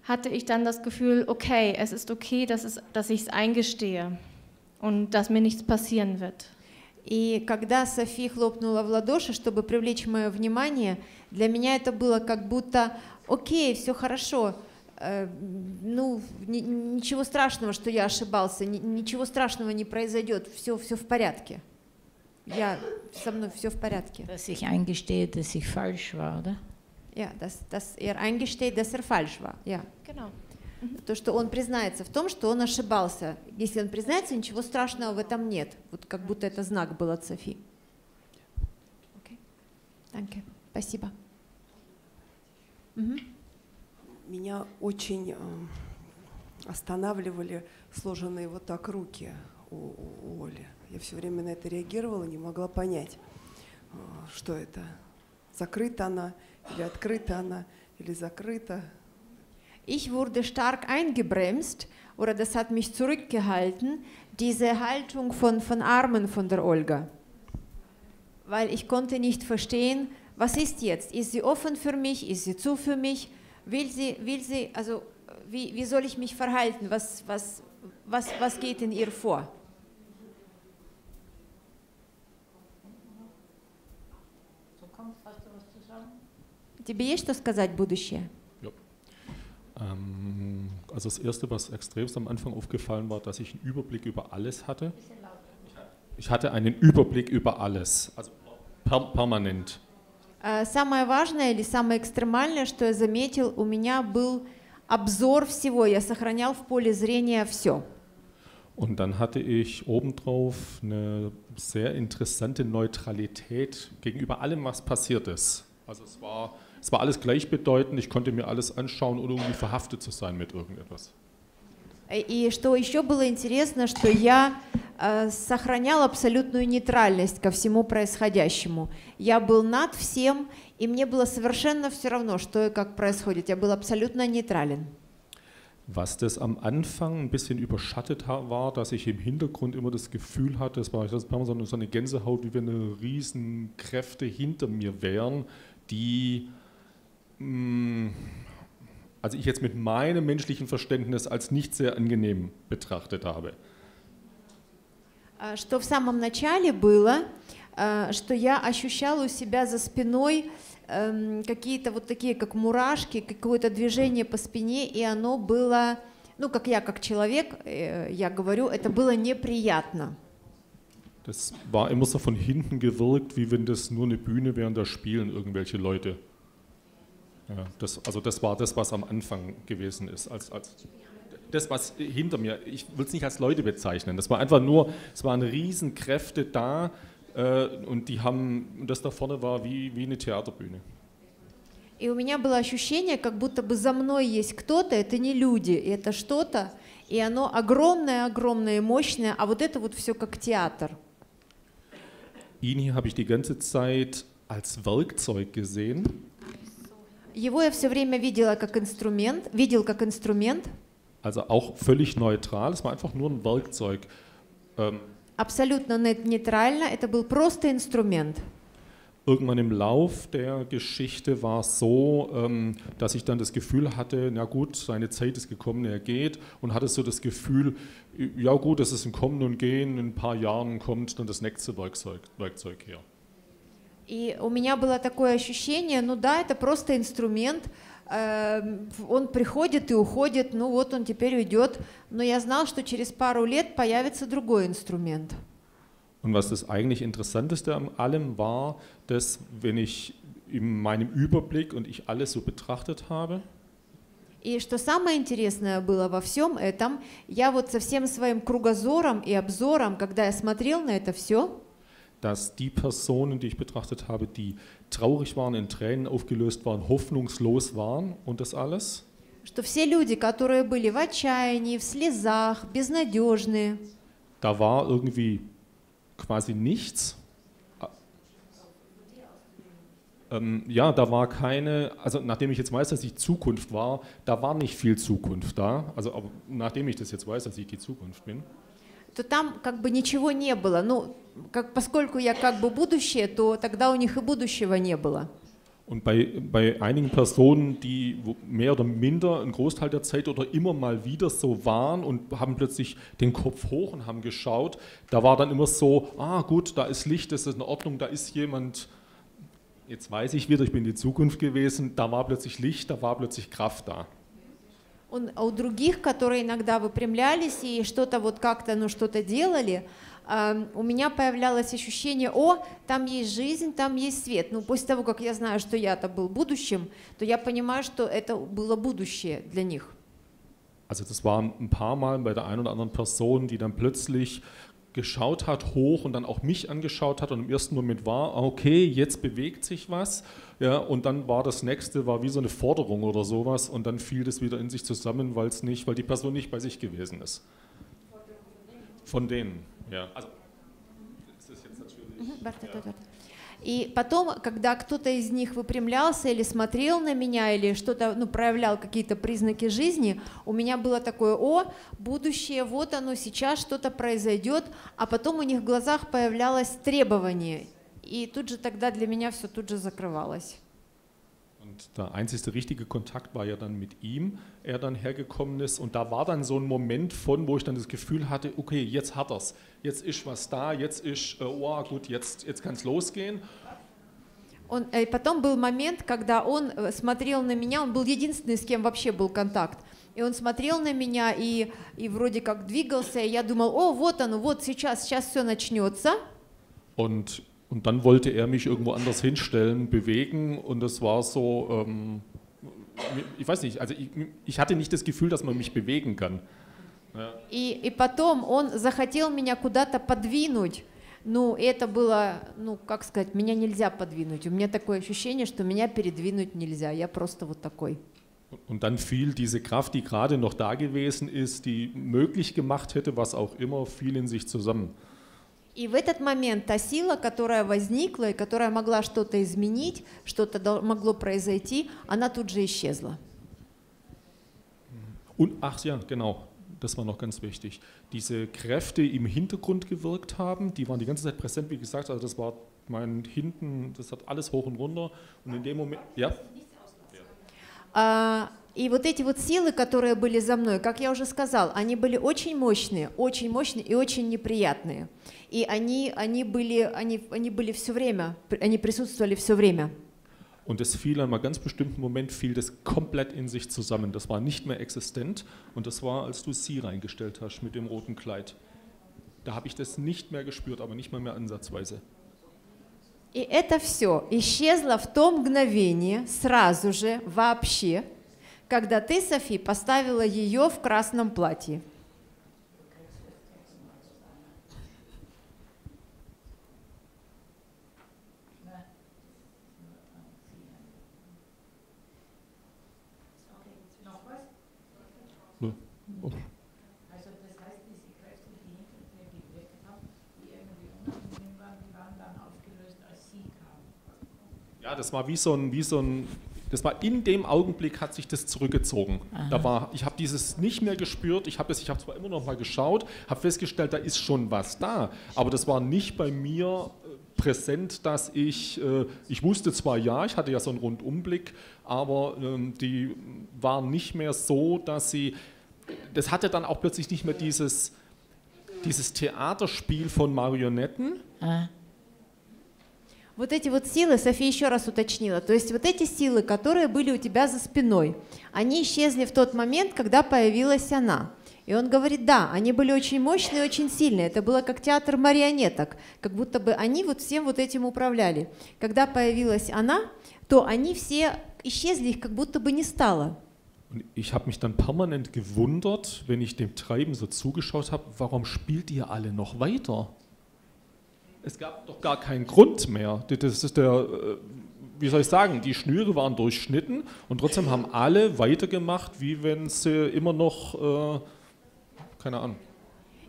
hatte ich dann das Gefühl, okay, es ist okay, dass ich es eingestehe und dass mir nichts passieren wird. И когда Софи хлопнула в ладоши, чтобы привлечь мое внимание, для меня это было как будто, окей, все хорошо, ничего страшного, что я ошибался, ничего страшного не произойдет, все в порядке. Со мной все в порядке. Dass ich eingestehe, dass ich falsch war, oder? Ja, dass eingesteht, dass falsch war. Ja. Genau. То, что он признается в том, что он ошибался. Если он признается, ничего страшного в этом нет. Вот как будто это знак был от Софи. Okay. Danke. Спасибо. Меня очень останавливали сложенные вот так руки у Оли. Я все время на это реагировала, не могла понять, что это. Закрыта она, или открыта она, или закрыта. Ich wurde stark eingebremst, oder das hat mich zurückgehalten, diese Haltung von Armen von der Olga. Weil ich konnte nicht verstehen, was ist jetzt? Ist sie offen für mich? Ist sie zu für mich? Will sie, also wie soll ich mich verhalten? Was was geht in ihr vor? Тебе есть что сказать будущее? Ja. Also das Erste, was extremst am Anfang aufgefallen war, dass ich einen Überblick über alles hatte. Ich hatte einen Überblick über alles, also permanent. Самое важное или самое экстремальное, что я заметил, у меня был обзор всего, я сохранял в поле зрения все. Und dann hatte ich obendrauf eine sehr interessante Neutralität gegenüber allem, was passiert ist. Also es war alles gleichbedeutend, ich konnte mir alles anschauen, ohne irgendwie verhaftet zu sein mit irgendetwas. И что еще было интересно, что я сохранял абсолютную нейтральность ко всему происходящему. Я был над всем, и мне было совершенно все равно, что и как происходит. Я был абсолютно нейтрален. Was das am Anfang ein bisschen überschattet war, dass ich im Hintergrund immer das Gefühl hatte, das war so eine Gänsehaut, wie wenn riesen Kräfte hinter mir wären, die also ich jetzt mit meinem menschlichen Verständnis als nicht sehr angenehm betrachtet habe. Что в самом начале было, что я ощущала у себя за спиной какие-то вот такие, как мурашки, какое-то движение по спине, и оно было, ну, как я, как человек, я говорю, это было неприятно. Das war immer so von hinten gewirkt, wie wenn das nur eine Bühne wäre und da spielen irgendwelche Leute. Ja, das war das, was am Anfang gewesen ist. Das, was hinter mir, ich will es nicht als Leute bezeichnen, das war einfach nur, es waren Riesenkräfte da und das da vorne war wie eine Theaterbühne. И у меня было ощущение, как будто бы за мной есть кто-то, это не люди, это что-то, и оно огромное, огромное, мощное, а вот это вот все как театр. Ihn hier habe ich die ganze Zeit als Werkzeug gesehen. Его я все время видел как инструмент. Also auch völlig neutral, es war einfach nur ein Werkzeug. Абсолютно нейтрально, это был просто инструмент. Irgendwann im Lauf der Geschichte war es so, dass ich dann das Gefühl hatte, na gut, seine Zeit ist gekommen, er geht, und hatte so das Gefühl, ja gut, das ist ein Kommen und Gehen, in ein paar Jahren kommt dann das nächste Werkzeug her. И у меня было такое ощущение, ну да, это просто инструмент, он приходит и уходит, ну вот он теперь уйдет, но я знал, что через пару лет появится другой инструмент. Und was das eigentlich Interessanteste an allem war, dass wenn ich in meinem Überblick und ich alles so betrachtet habe, И что самое интересное было во всем этом, я вот со всем своим кругозором и обзором, когда я смотрел на это все, dass die Personen, die ich betrachtet habe, die traurig waren, in Tränen aufgelöst waren, hoffnungslos waren und das alles, что все люди, которые были в отчаянии, в слезах, безнадежные, da war irgendwie quasi nichts. Ja, da war keine, also nachdem ich jetzt weiß, dass ich Zukunft war, da war nicht viel Zukunft da, also aber nachdem ich das jetzt weiß, dass ich die Zukunft bin, то там как бы ничего не было. Ну, поскольку я как бы будущее, то тогда у них и будущего не было. Und bei einigen Personen, die mehr oder minder einen Großteil der Zeit oder immer mal wieder so waren und haben plötzlich den Kopf hoch und haben geschaut, da war dann immer so, gut, da ist Licht, das ist in Ordnung, da ist jemand, jetzt weiß ich wieder, ich bin in die Zukunft gewesen, da war plötzlich Licht, da war plötzlich Kraft da. А у других, которые иногда выпрямлялись и что-то вот как-то, ну, что-то делали, у меня появлялось ощущение, там есть жизнь, там есть свет. Ну, после того, как я знаю, что я-то был будущим, то я понимаю, что это было будущее для них. Also das war ein paar Mal bei der einen oder anderen Person, die dann plötzlich geschaut hat, hoch und dann auch mich angeschaut hat und im ersten Moment war, okay, jetzt bewegt sich was, ja, und dann war das nächste, war wie so eine Forderung oder sowas und dann fiel das wieder in sich zusammen, weil die Person nicht bei sich gewesen ist. Von denen, ja. Also, das ist jetzt natürlich... И потом, когда кто-то из них выпрямлялся или смотрел на меня, или что-то, ну, проявлял какие-то признаки жизни, у меня было такое, будущее, вот оно, сейчас что-то произойдет, а потом у них в глазах появлялось требование, и тут же тогда для меня все тут же закрывалось. Und der einzige richtige Kontakt war ja dann mit ihm, er dann hergekommen ist. Und da war dann so ein Moment von, wo ich dann das Gefühl hatte, okay, jetzt hat er's. Jetzt ist was da, jetzt ist, oh gut, jetzt kann es losgehen. Und потом был момент, когда он смотрел на меня, он был единственный, с кем вообще был контакт. И он смотрел на меня и вроде как двигался, и я думал, о, вот оно, вот сейчас все начнется. Und dann wollte er mich irgendwo anders hinstellen, bewegen und das war so, ich weiß nicht, also ich hatte nicht das Gefühl, dass man mich bewegen kann. Ja. И потом он захотел меня куда-то подвинуть, ну это было, ну как сказать, меня нельзя подвинуть, у меня такое ощущение, что меня передвинуть нельзя, я просто вот такой. Und dann fiel diese Kraft, die gerade noch da gewesen ist, die möglich gemacht hätte, was auch immer, fiel in sich zusammen. И в этот момент та сила, которая возникла и которая могла что-то изменить, что-то могло произойти, она тут же исчезла. Und, ach ja, genau, das war noch ganz wichtig. Diese Kräfte im Hintergrund gewirkt haben, die waren die ganze Zeit präsent, wie gesagt, also das war mein Hinten, das hat alles hoch und runter und in dem Moment, ja? И вот эти вот силы, которые были за мной, как я уже сказал, они были очень мощные и очень неприятные. И они были все время, они присутствовали все время. Und es fiel an einem ganz bestimmten Moment, fiel das komplett in sich zusammen. Das war nicht mehr existent und das war, als du sie reingestellt hast mit dem roten Kleid. Da habe ich das nicht mehr gespürt, aber nicht mal mehr ansatzweise. И это все исчезло в то мгновение, сразу же, вообще, когда ты, Софи, поставила ее в красном платье. Ja, das war wie so ein, das war in dem Augenblick hat sich das zurückgezogen. Ich habe dieses nicht mehr gespürt, ich habe zwar immer noch mal geschaut, habe festgestellt, da ist schon was da, aber das war nicht bei mir präsent, dass ich wusste zwar ja, ich hatte ja so einen Rundumblick, aber die waren nicht mehr so, dass das hatte dann auch plötzlich nicht mehr dieses Theaterspiel von Marionetten. Вот эти вот силы, София еще раз уточнила, то есть вот эти силы, которые были у тебя за спиной, они исчезли в тот момент, когда появилась она. И он говорит, да, они были очень мощные и очень сильные, это было как театр марионеток, как будто бы они вот всем вот этим uправляли. Когда появилась она, то они все исчезли, их как будто бы не стало. Und ich habe mich dann permanent gewundert, wenn ich dem Treiben so zugeschaut habe, warum spielt ihr alle noch weiter? Es gab doch gar keinen Grund mehr. Das ist wie soll ich sagen, die Schnüre waren durchschnitten und trotzdem haben alle weitergemacht, wie wenn sie immer noch, keine Ahnung.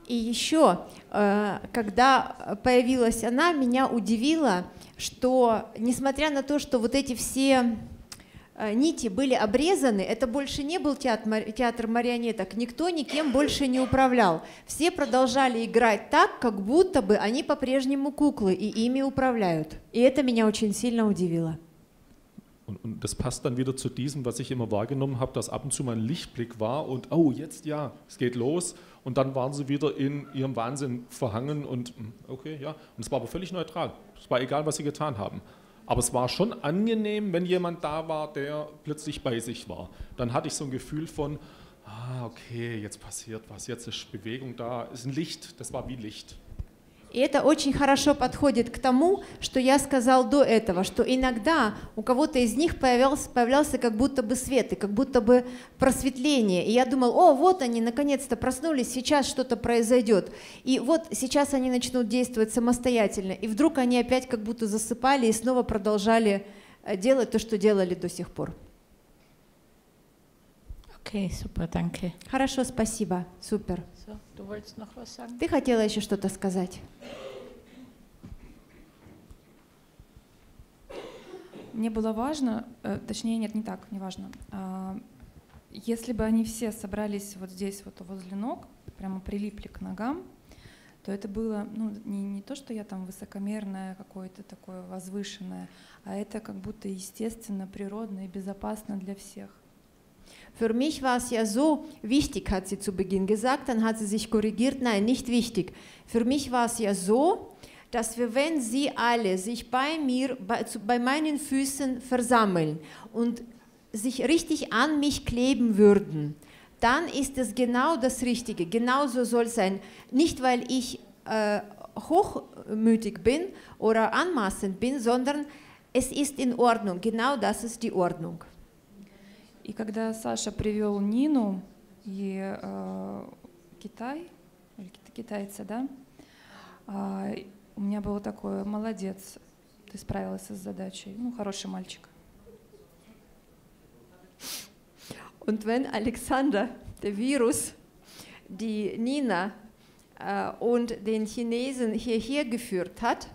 И еще, когда появилась она, меня удивило, что несмотря на то, что вот эти все нити были обрезаны, это больше не был театр марионеток, никто никем больше не управлял. Все продолжали играть так, как будто бы они по-прежнему куклы и ими управляют. И это меня очень сильно удивило. Und das passt dann wieder zu diesem, was ich immer wahrgenommen habe, dass ab und zu mal ein Lichtblick war und oh, jetzt ja, es geht los. Und dann waren sie wieder in ihrem Wahnsinn verhangen und okay, ja. Und es war aber völlig neutral. Es war egal, was sie getan haben. Aber es war schon angenehm, wenn jemand da war, der plötzlich bei sich war. Dann hatte ich so ein Gefühl von, okay, jetzt passiert was, jetzt ist Bewegung da, ist ein Licht, das war wie Licht. И это очень хорошо подходит к тому, что я сказал до этого, что иногда у кого-то из них появлялся как будто бы свет, и как будто бы просветление. И я думал, о, вот они, наконец-то проснулись, сейчас что-то произойдет. И вот сейчас они начнут действовать самостоятельно. И вдруг они опять как будто засыпали и снова продолжали делать то, что делали до сих пор. Okay, super, danke. Хорошо, спасибо, супер. So, du wolltest noch was sagen? Ты хотела еще что-то сказать? Мне было важно, точнее нет, не так, не важно. Если бы они все собрались вот здесь, вот возле ног, прямо прилипли к ногам, то это было не то, что я там wысокомерная, какое-то такое возвышенное, а это как будто естественно, природно и безопасно для всех. Für mich war es ja so wichtig, hat sie zu Beginn gesagt, dann hat sie sich korrigiert, nein, nicht wichtig. Für mich war es ja so, dass wir, wenn sie alle sich bei mir, bei meinen Füßen versammeln und sich richtig an mich kleben würden, dann ist es genau das Richtige, genauso soll es sein. Nicht, weil ich hochmütig bin oder anmaßend bin, sondern es ist in Ordnung, genau das ist die Ordnung. И когда Саша привел Нину и Китай, или китайца, да, у меня было такое: молодец, ты справилась с задачей, хороший мальчик. Und wenn Alexander, der Virus, die Nina und den Chinesen hierher geführt hat,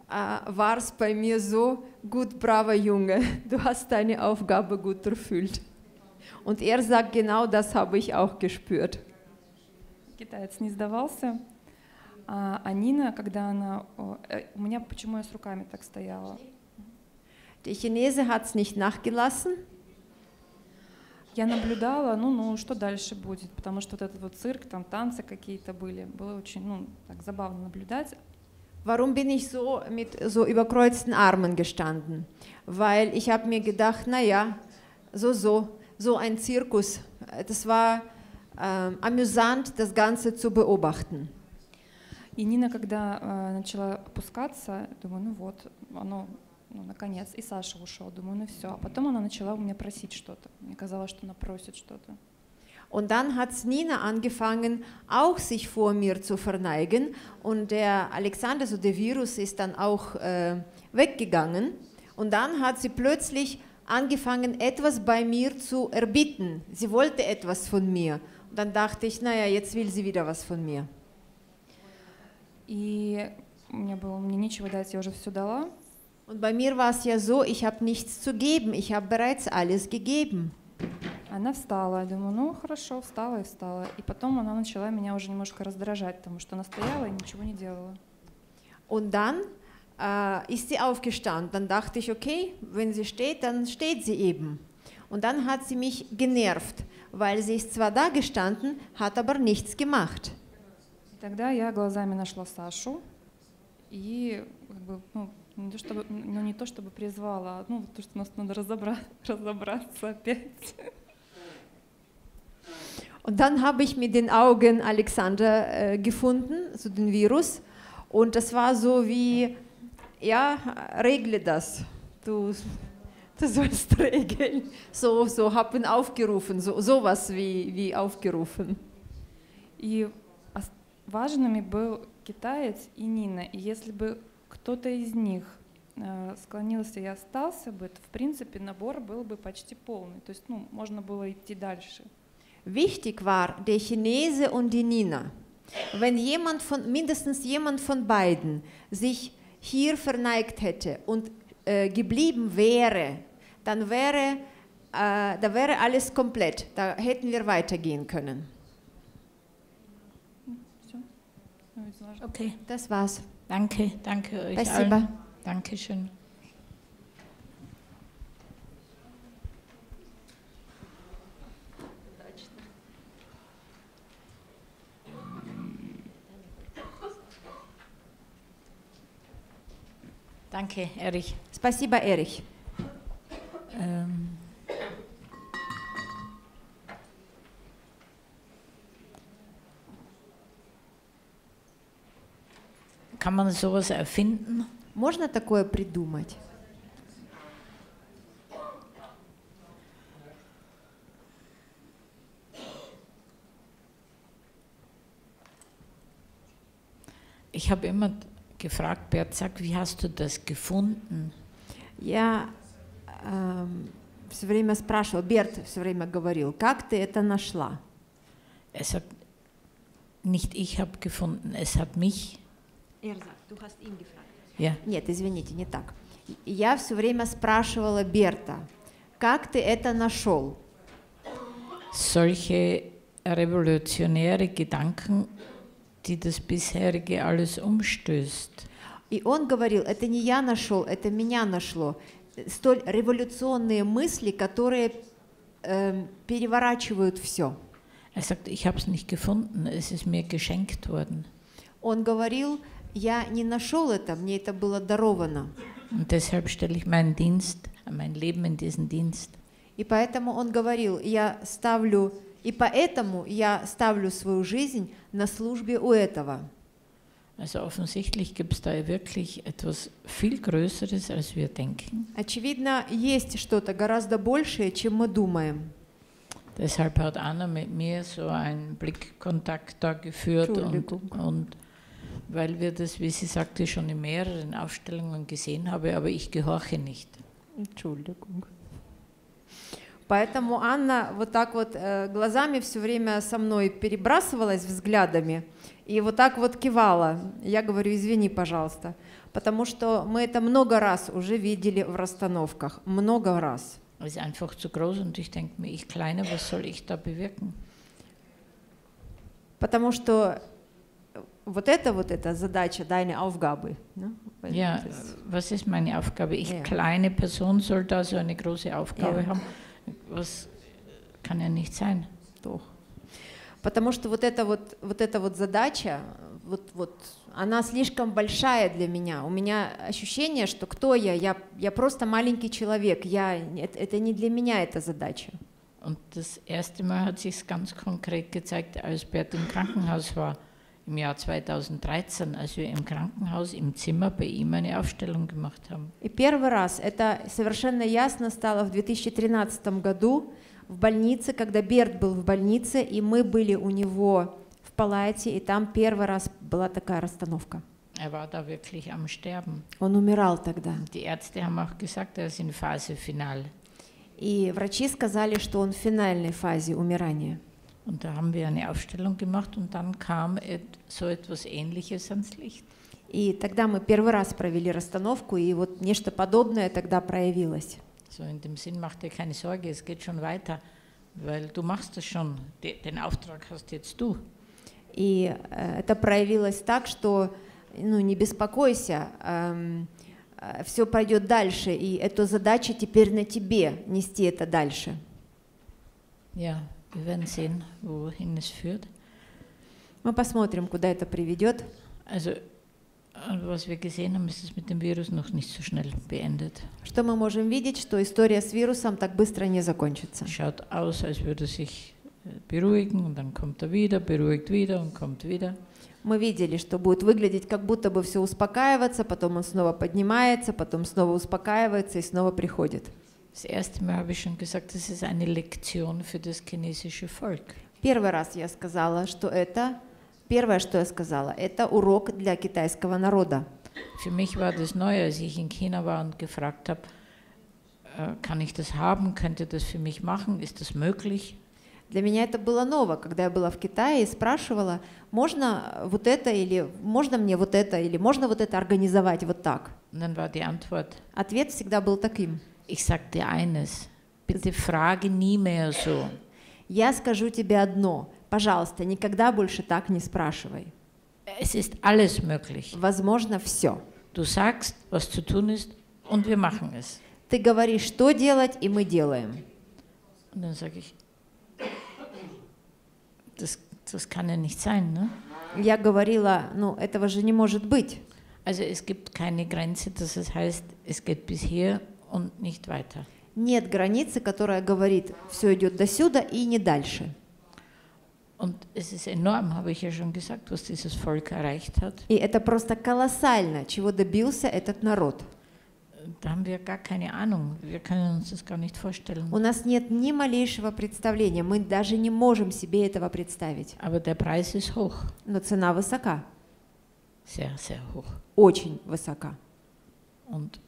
war es bei mir so: gut, braver Junge, du hast deine Aufgabe gut erfüllt. Und er sagt, genau das habe ich auch gespürt. Китаец не сдавался, а Нина, когда она... У меня почему я с руками так стояла? Der Chinese hat es nicht nachgelassen. Я наблюдала, что дальше будет, потому что вот этот вот цирк, там танцы какие-то были, было очень, так забавно наблюдать. Warum bin ich so mit so überkreuzten Armen gestanden? Weil ich habe mir gedacht, naja, so ein Zirkus. Das war amüsant, das Ganze zu beobachten. И Нина, когда начала опускаться, думаю, оно, наконец, и Саша ушел, думаю, все. А потом она начала у меня просить что-то. Мне казалось, что она просит что-то. Und dann hat Nina angefangen, auch sich vor mir zu verneigen. Und der Alexander, so der Virus, ist dann auch weggegangen. Und dann hat sie plötzlich angefangen, etwas bei mir zu erbitten. Sie wollte etwas von mir. Und dann dachte ich, naja, jetzt will sie wieder was von mir. И мне нечего дать, я уже все дала. Und bei mir war es ja so, ich habe nichts zu geben. Ich habe bereits alles gegeben. Она встала, я думаю, хорошо, встала. И потом она начала меня уже немножко раздражать, потому что она стояла и ничего не делала. Und dann ist sie aufgestanden. Dann dachte ich, okay, wenn sie steht, dann steht sie eben. Und dann hat sie mich genervt, weil sie ist zwar da gestanden, hat aber nichts gemacht. И тогда я глазами нашла Сашу и не то чтобы призвала, то, что нас надо разобраться опять. Und dann habe ich mit den Augen Alexander gefunden, so den Virus. Und das war so wie, ja, regle das. Du sollst regeln. So haben aufgerufen, sowas wie aufgerufen. И важными был китаец и Нина. И если бы кто-то из них склонился и остался бы, то в принципе набор был бы почти полный. То есть, можно было идти дальше. Wichtig war der Chinese und die Nina. Wenn mindestens jemand von beiden sich hier verneigt hätte und geblieben wäre, dann wäre alles komplett. Da hätten wir weitergehen können. Okay, das war's. Danke euch Спасибо. allen. Dankeschön. Danke, Erich. Спасибо, Erich. Kann man sowas erfinden? Можно такое придумать? Ich habe immer gefragt, Bert, sag, wie hast du das gefunden? Я все время спрашивала, Берт все время говорил, как ты это нашла? Er sagt, nicht ich habe gefunden, es hat mich. Er sagt, du hast ihn gefragt. Ja. Нет, извините, не так. Я все время спрашивала Берта, как ты это нашел? Solche revolutionäre Gedanken, die das bisherige alles umstößt. И он говорил, это не я нашел, это меня нашло. Столь революционные мысли, которые переворачивают все. Er sagt, ich habe es nicht gefunden, es ist mir geschenkt worden. Он говорил, я не нашел это, мне это было даровано. Und deshalb stelle ich meinen Dienst, mein Leben in diesen Dienst. И поэтому он говорил, поэтому я ставлю свою жизнь на службе у этого. Also offensichtlich gibt es da wirklich etwas viel Größeres, als wir denken. Очевидно, есть что-то гораздо большее, чем мы думаем. Deshalb hat Anna mit mir so einen Blickkontakt da geführt und weil wir das, wie sie sagte, schon in mehreren Aufstellungen gesehen haben, aber ich gehorche nicht. Entschuldigung. Поэтому Анна вот так вот глазами все время со мной перебрасывалась взглядами и вот так вот кивала. Я говорю, извини, пожалуйста, потому что мы это много раз уже видели в расстановках, много раз. Es ist einfach zu groß und ich denke mir, ich Kleine, was soll ich da bewirken? Потому что вот это задача, deine Aufgabe. Ne? Ja, was ist meine Aufgabe? Ich kleine Person soll da so eine große Aufgabe haben. Was kann ja nicht sein. Doch. Потому что вот эта задача, она слишком большая для меня. У меня ощущение, что кто я? Я просто маленький человек. Это не для меня эта задача. Und das erste Mal hat sich ganz konkret gezeigt, als Bert im Krankenhaus war, im Jahr 2013, als wir im Krankenhaus im Zimmer bei ihm eine Aufstellung gemacht haben. И первый раз это совершенно ясно стало в 2013 году в больнице, когда Берт был в больнице, и мы были у него в палате, и там первый раз была такая расстановка. Er war da wirklich am Sterben. Он умирал тогда. Die Ärzte haben auch gesagt, er ist in Phase final. И врачи сказали, что он в финальной фазе умирания. Und da haben wir eine Aufstellung gemacht und dann kam so etwas Ähnliches ans Licht. И тогда мы первый раз провели расстановку, и вот нечто подобное тогда проявилось. So in dem Sinn, mach dir keine Sorge, es geht schon weiter, weil du machst das schon, den Auftrag hast jetzt du. И это проявилось так, что, не беспокойся, все пойдет дальше, и эта задача теперь на тебе нести это дальше. Ja, wir werden sehen, wohin es führt. Мы посмотрим, куда это приведет. Also, was wir gesehen haben, ist es mit dem Virus noch nicht so schnell beendet. Что мы можем видеть, что история с вирусом так быстро не закончится. Schaut aus, als würde sich beruhigen und dann kommt er wieder, beruhigt wieder und kommt wieder. Мы видели, что будет выглядеть, как будто бы все успокаивается, потом он снова поднимается, потом снова успокаивается и снова приходит. Das erste Mal habe ich schon gesagt, das ist eine Lektion für das chinesische Volk. Первый раз я сказала, что первое, что я сказала, это урок для китайского народа. Für mich war das neu, als ich in China war und gefragt habe, kann ich das haben, könnt ihr das für mich machen, ist das möglich? Для меня это было ново, когда я была в Китае и спрашивала, можно вот это или можно мне вот это или можно вот это организовать вот так. Und dann war die Antwort, Ответ всегда был таким. Ich sag dir eines, bitte frage nie mehr so. Я скажу тебе одно, пожалуйста, никогда больше так не спрашивай. Es ist alles möglich. Возможно все. Du sagst, was zu tun ist, und wir machen es. Ты говоришь, что делать, и мы делаем. Und dann sage ich, das kann ja nicht sein, ne? Я говорила, этого же не может быть. Also es gibt keine Grenze, dass es heißt, es geht bis hier und nicht weiter. Нет границы, которая говорит, все идет до сюда и не дальше. Und es ist enorm, habe ich ja schon gesagt, was dieses Volk erreicht hat. И это просто колоссально, чего добился этот народ. Da haben wir gar keine Ahnung, wir können uns das gar nicht vorstellen. У нас нет ни малейшего представления, мы даже не можем себе этого представить. Aber der Preis ist hoch. Но цена высока. Sehr, sehr hoch. Очень высока. Und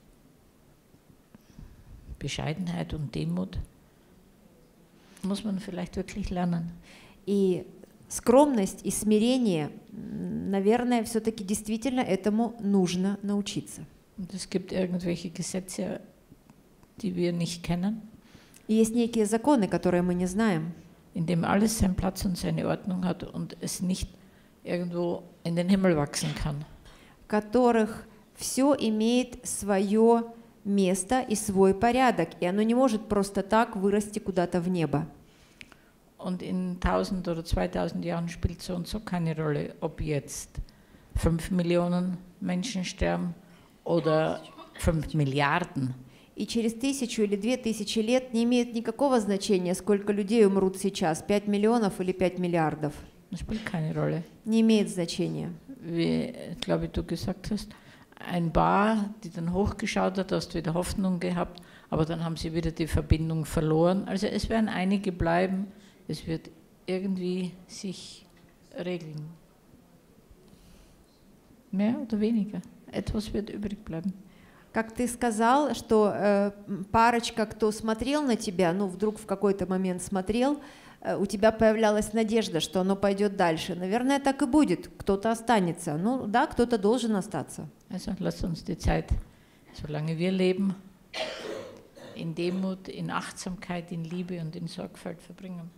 Bescheidenheit und Demut muss man vielleicht wirklich lernen. И скромность и смирение, наверное, все-таки действительно этому нужно научиться. Und es gibt irgendwelche Gesetze, die wir nicht kennen. И есть некие законы, которые мы не знаем. In dem alles seinen Platz und seine Ordnung hat und es nicht irgendwo in den Himmel wachsen kann. В которых все имеет свое место и свой порядок, и оно не может просто так вырасти куда-то в небо. Und in 1000 oder 2000 Jahren spielt so und so keine Rolle, ob jetzt 5 Millionen Menschen sterben oder 5 Milliarden. И через 1000 или 2000 лет не имеет никакого значения, сколько людей умрут сейчас, 5 миллионов или 5 миллиардов. Das spielt keine Rolle. Не имеет значения. Wie, glaube ich, du gesagt hast, ein paar, die dann hochgeschaut hat, hast wieder Hoffnung gehabt, aber dann haben sie wieder die Verbindung verloren. Also es werden einige bleiben, es wird irgendwie sich regeln. Mehr oder weniger. Etwas wird übrig bleiben. Как ты сказал, что парочка, кто смотрел на тебя, ну вдруг в какой-то момент смотрел, у тебя появлялась надежда, что оно пойдет дальше. Наверное, так и будет. Кто-то останется. Ну да, кто-то должен остаться. Also lasst uns die Zeit, solange wir leben, in Demut, in Achtsamkeit, in Liebe und in Sorgfalt verbringen.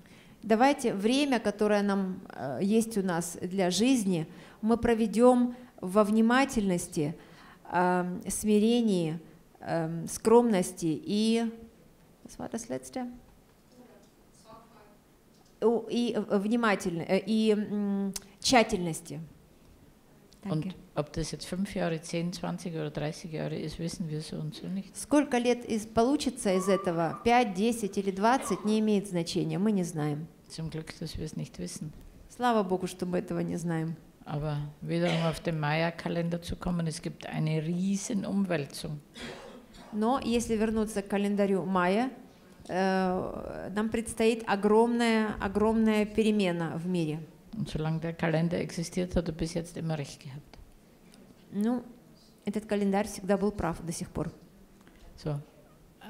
Давайте время, которое нам есть у нас для жизни, мы проведем во внимательности, смирении, скромности и, was war das letzte? И тщательности. Und ob das jetzt 5 Jahre, 10, 20 oder 30 Jahre ist, wissen wir so und so nicht. Сколько лет получится из этого, 5, 10 или 20, не имеет значения, мы не знаем. Zum Glück, dass wir es nicht wissen. Слава Богу, что мы этого не знаем. Aber wiederum auf den Maya-Kalender zu kommen, es gibt eine riesen Umwälzung. Но если вернуться к календарю майя, нам предстоит огромная перемена в мире. Und solange der Kalender existiert, hat er bis jetzt immer recht gehabt. Ну, этот календарь всегда был прав до сих пор. So,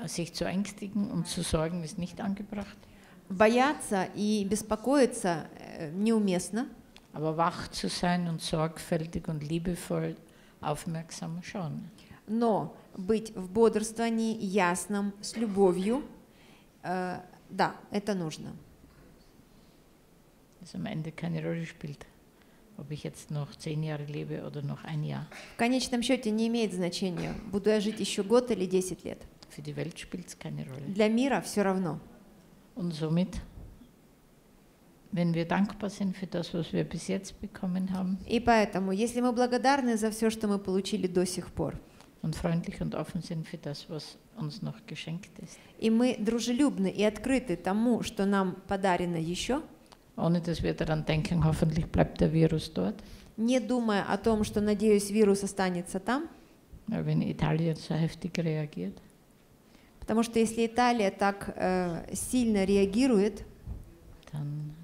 sich zu ängstigen und zu sorgen ist nicht angebracht. Бояться и беспокоиться неуместно. Aber wach zu sein und sorgfältig und liebevoll, aufmerksam schon. Но быть в бодрствовании, ясном, с любовью, да, это нужно. Das am Ende keine Rolle spielt, ob ich jetzt noch 10 Jahre lebe oder noch 1 Jahr. В конечном счете не имеет значения, буду я жить еще год или 10 лет. Für die Welt spielt es keine Rolle. Для мира все равно. Und somit, wenn wir dankbar sind für das, was wir bis jetzt bekommen haben, И поэтому, если мы благодарны за все, что мы получили до сих пор, und freundlich und offen sind für das, was uns noch geschenkt ist, и мы дружелюбны и открыты тому, что нам подарено еще, ohne dass wir daran denken, hoffentlich bleibt der Virus dort. не думая о том, что, надеюсь, вирус останется там, wenn Italien so heftig reagiert, потому что если Италия так сильно реагирует, dann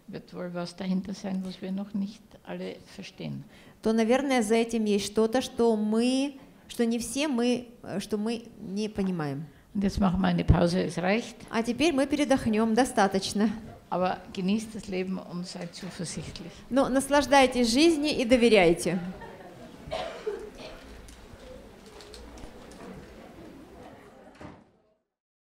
wird wohl was dahinter sein, was wir noch nicht alle verstehen. То, наверное, за этим есть что-то, что мы не понимаем. Und jetzt machen wir eine Pause, es reicht. А теперь мы передохнем, достаточно. Aber genießt das Leben und seid zuversichtlich. Но наслаждайтесь жизнью и доверяйте.